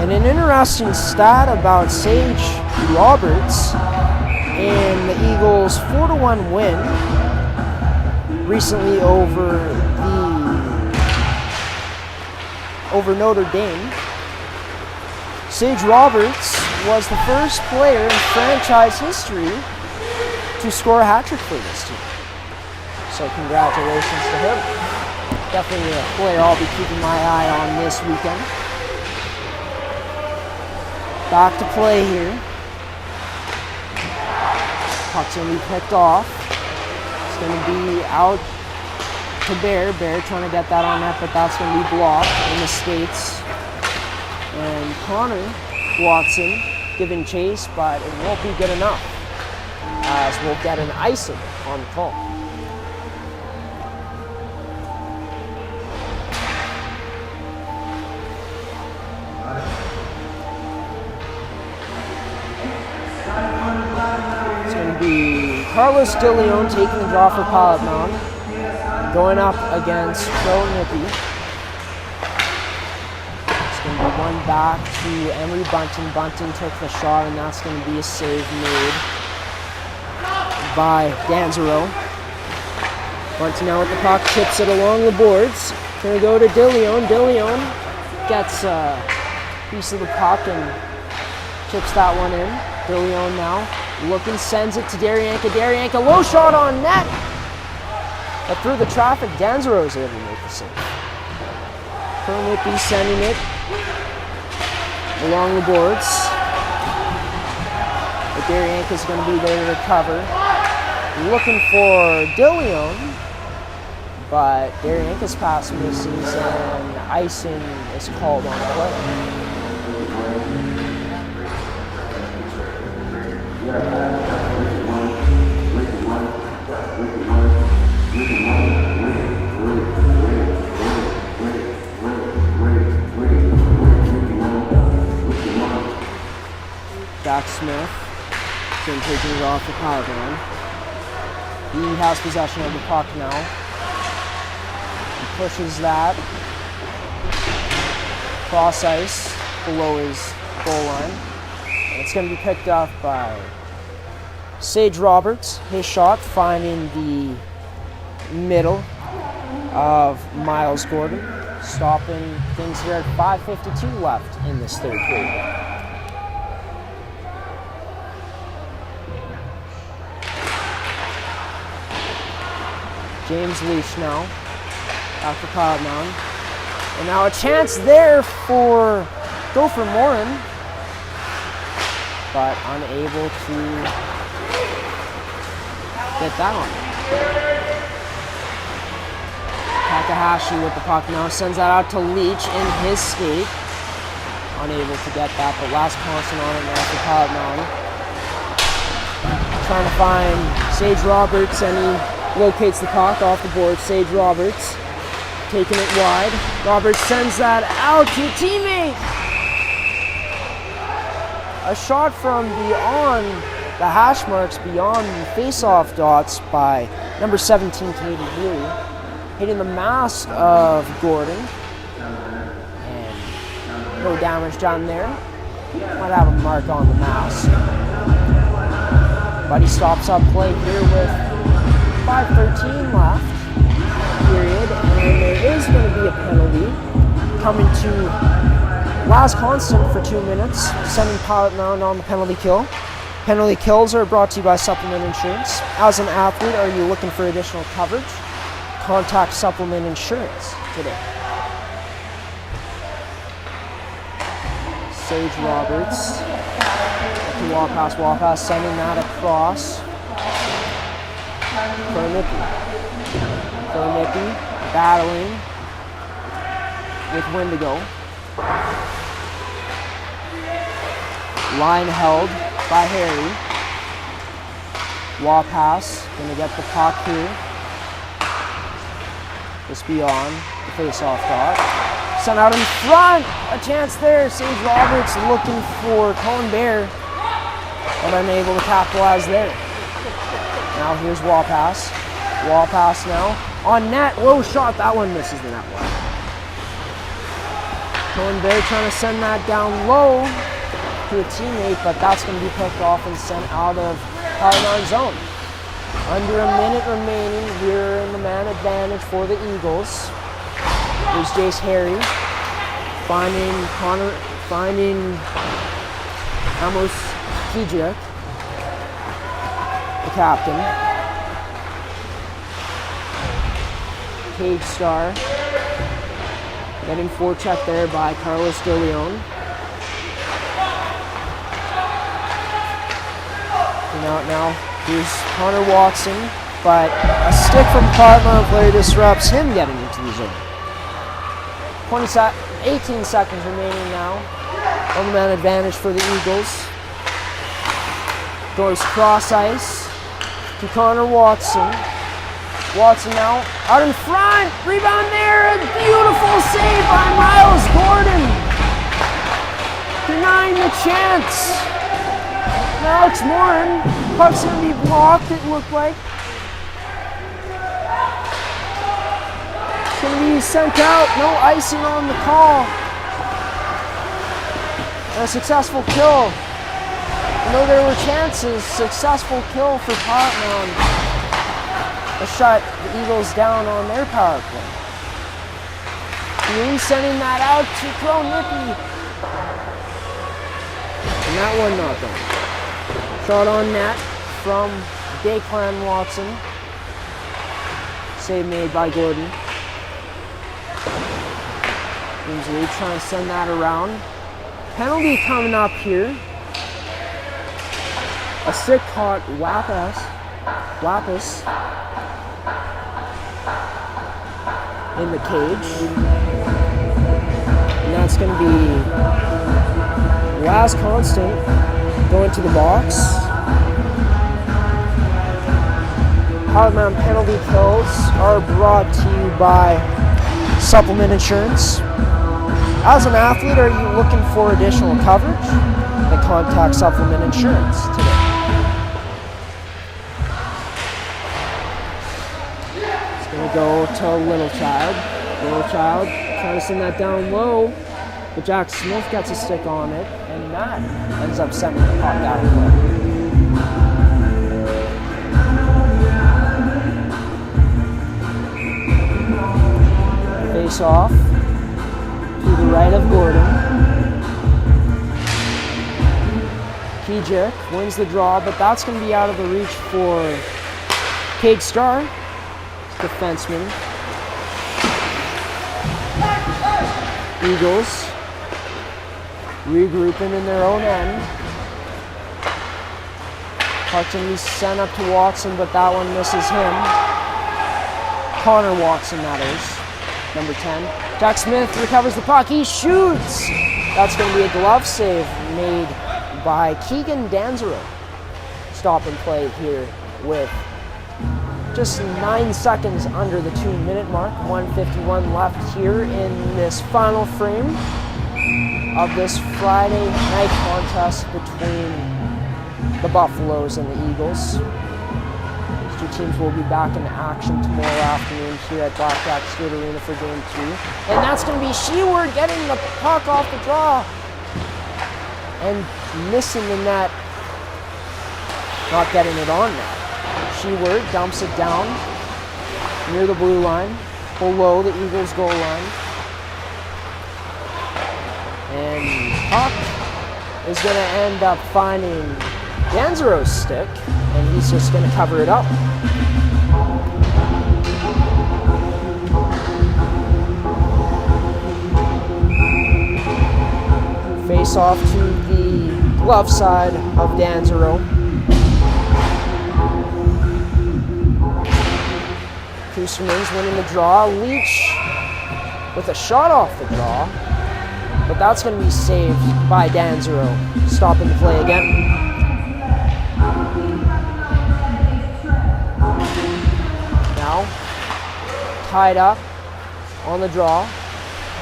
Speaker 1: And an interesting stat about Sage Roberts in the Eagles' 4-1 win recently over Notre Dame. Sage Roberts was the first player in franchise history to score a hat trick for this team. So congratulations to him. Definitely a player I'll be keeping my eye on this weekend. Back to play here. Puck's going to be picked off. It's going to be out to Bear. Bear trying to get that on net, but that's going to be blocked in the skates. And Connor Watson giving chase, but it won't be good enough, as we'll get an icing on the call. It's going to be Carlos De Leon taking the draw for Pilot Mound, going up against Crowe Nippy. It's going to be one back to Emery Bunting. Bunting took the shot, and that's going to be a save made by Danzero. Bunting now with the puck, chips it along the boards. Going to go to De Leon. De Leon gets a piece of the puck and chips that one in. De Leon now looking, sends it to Daryanka. Daryanka, low shot on net. But through the traffic, Danzero is able to make the save. Nippy sending it along the boards. But Daryanka is going to be there to recover. Looking for De Leon, but Daryanka's pass misses and icing is called on play. Jack Smith is taking it off the Pilot Mound. He has possession of the puck now. He pushes that cross ice below his goal line. And it's going to be picked up by Sage Roberts. His shot finding the middle of Miles Gordon, stopping things here at 5:52 left in this third period. James Leach now, after Pilot Mound. And now a chance there for Gopher Morin, but unable to get that on. Takahashi with the puck now, sends that out to Leach in his skate. Unable to get that, but last constant on it now for Pilot Mound. Trying to find Sage Roberts, and he locates the puck off the board. Sage Roberts taking it wide. Roberts sends that out to a teammate. A shot from beyond the hash marks, beyond the face-off dots by number 17, Katie Healy, hitting the mask of Gordon. And no damage done there. Might have a mark on the mask. But he stops up play here with 5:13 left period, and there is going to be a penalty coming to last constant for 2 minutes, sending Pilot Mound on the penalty kill. Penalty kills are brought to you by Supplement Insurance. As an athlete, are you looking for additional coverage? Contact Supplement Insurance today. Sage Roberts. To Walpass sending that across. Crowe battling with Wendigo. Line held by Harry. Walpass gonna get the puck here. Just beyond the face-off dot. Sent out in front. A chance there. Sage Roberts looking for Colin Bear, but unable to capitalize there. Now here's Walpass. Walpass now on net. Low shot. That one misses the net line. Colin Bear trying to send that down low to a teammate, but that's going to be picked off and sent out of Pilot zone. Under a minute remaining, we're in the man advantage for the Eagles. Here's Jace Harry finding Amos Kijek, the captain. Cage Star getting forechecked there by Carlos De Leon. Now here's Connor Watson, but a stick from Parkland player disrupts him getting into the zone. 18 seconds remaining now. On the man advantage for the Eagles. Goes cross ice to Connor Watson. Watson now out in front. Rebound there. A beautiful save by Miles Gordon. Denying the chance. Alex Morin. Puck's going to be blocked, it looked like. It's going to be sent out. No icing on the call. And a successful kill. Though there were chances, successful kill for Tottenham. A shut the Eagles down on their power play. Green sending that out to Crowe. And that one not done. Shot on net from Declan Watson. Save made by Gordon. Ainsley trying to send that around. Penalty coming up here. A stick caught Lapis in the cage. And that's going to be Laz Constant going to the box. Hotman penalty kills are brought to you by Supplement Insurance. As an athlete, are you looking for additional coverage? Then contact Supplement Insurance today. It's going to go to Little Child. Little Child trying to send that down low, but Jack Smith gets a stick on it, and that ends up sending the puck out of play. Face off to the right of Gordon. Kijek wins the draw, but that's going to be out of the reach for Cade Starr, defenseman. Eagles regrouping in their own end. Puck's going to be sent up to Watson, but that one misses him. Connor Watson, that is. Number 10. Jack Smith recovers the puck. He shoots! That's going to be a glove save made by Keegan Danzero. Stop and play here with just 9 seconds under the 2-minute mark. 1:51 left here in this final frame of this Friday night contest between the Buffaloes and the Eagles. These two teams will be back in action tomorrow afternoon here at Blackjack State Arena for Game 2. And that's going to be Sheward getting the puck off the draw and missing the net, not getting it on net. Sheward dumps it down near the blue line, below the Eagles' goal line. And puck is going to end up finding Danzero's stick, and he's just going to cover it up. Face off to the glove side of Danzero. Kusterman's winning the draw. Leach with a shot off the draw. But that's going to be saved by Danzero. Stopping the play again. Now, tied up on the draw.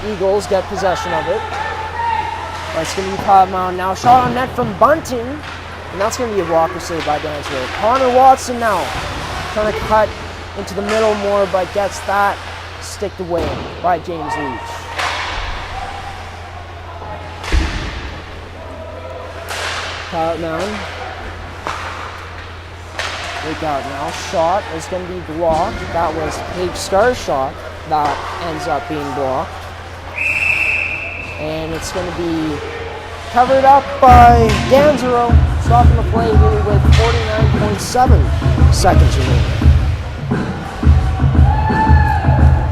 Speaker 1: Eagles get possession of it. That's going to be Pilot Mound now. Shot on net from Bunting. And that's going to be a blocker save by Danzero. Connor Watson now trying to cut into the middle more, but gets that sticked away by James Leach. Pilot Mound. Look out now. Shot is going to be blocked. That was Paige Starr's shot that ends up being blocked. And it's going to be covered up by Danzero. Stopping the play here with 49.7 seconds remaining.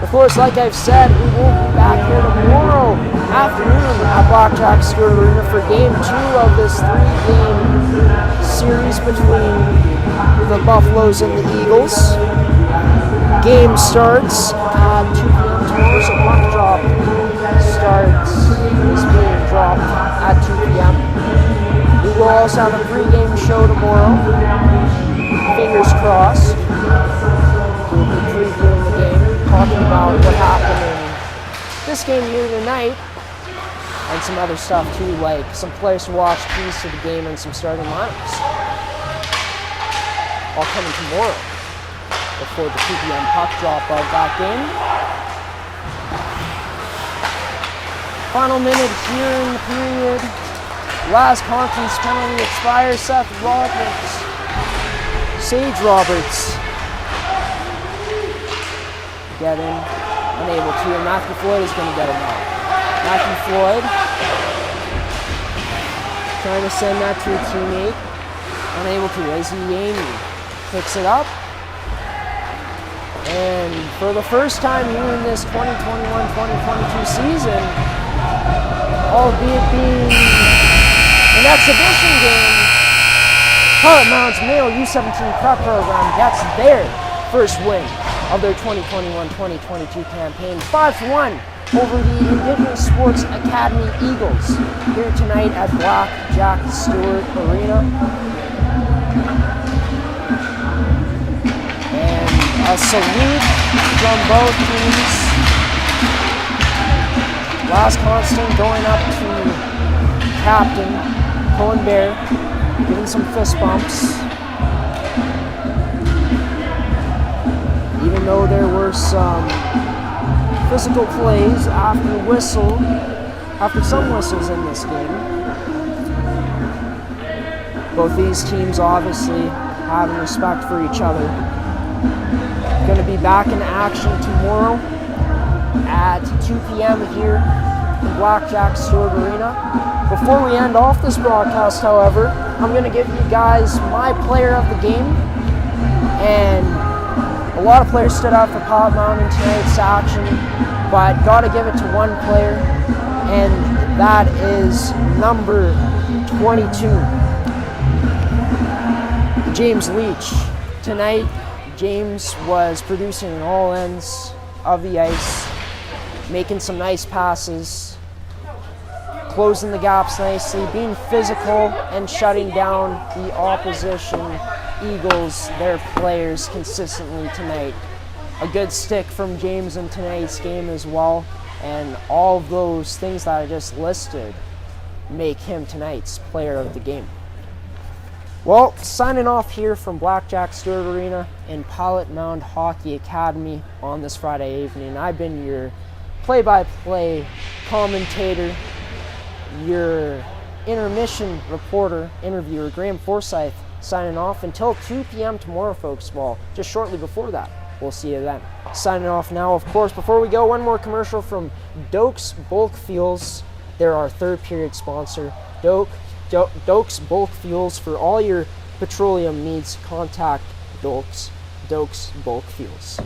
Speaker 1: Of course, like I've said, we will be back here tomorrow afternoon at Blackjack Stewart Arena for Game 2 of this 3-game series between the Buffaloes and the Eagles. Game starts at 2 p.m. tomorrow, so puck drop is being dropped at 2 p.m. We will also have a pre-game show tomorrow. Fingers crossed. We'll be previewing the game, talking about what happened in this game here tonight, and some other stuff too, like some players to watch, keys to the game, and some starting lineups. All coming tomorrow before the 2 p.m. puck drop of that game. Final minute here in the period. Last conference penalty expires. Seth Roberts, Sage Roberts, get in, unable to, and Matthew Floyd is going to get him out. Matthew Floyd trying to send that to a teammate, unable to. Izzy Amy picks it up, and for the first time here in this 2021-2022 season, albeit being an exhibition game, Pilot Mound's male U17 prep program gets their first win of their 2021-2022 campaign, 5-1 over the Indigenous Sports Academy Eagles here tonight at Blackjack Stewart Arena. And a salute from both teams. Last constant going up to Captain Cohen Bear, giving some fist bumps. Even though there were some physical plays after some whistles in this game. Both these teams obviously having respect for each other. Going to be back in action tomorrow at 2 p.m. here in Blackjack Stewart Arena. Before we end off this broadcast, however, I'm going to give you guys my player of the game. And a lot of players stood out for Pilot Mound in tonight's action, but got to give it to one player, and that is number 22, James Leach. Tonight, James was producing on all ends of the ice, making some nice passes, closing the gaps nicely, being physical, and shutting down the opposition Eagles, their players, consistently tonight. A good stick from James in tonight's game as well, and all of those things that I just listed make him tonight's player of the game. Well, signing off here from Blackjack Stewart Arena and Pilot Mound Hockey Academy on this Friday evening. I've been your play-by-play commentator, your intermission reporter, interviewer, Graham Forsyth, signing off until 2 p.m. tomorrow, folks. Well, just shortly before that. We'll see you then. Signing off now, of course. Before we go, one more commercial from Doak's Bulk Fuels. They're our third period sponsor. Doak's Bulk Fuels. For all your petroleum needs, contact Doak's Bulk Fuels.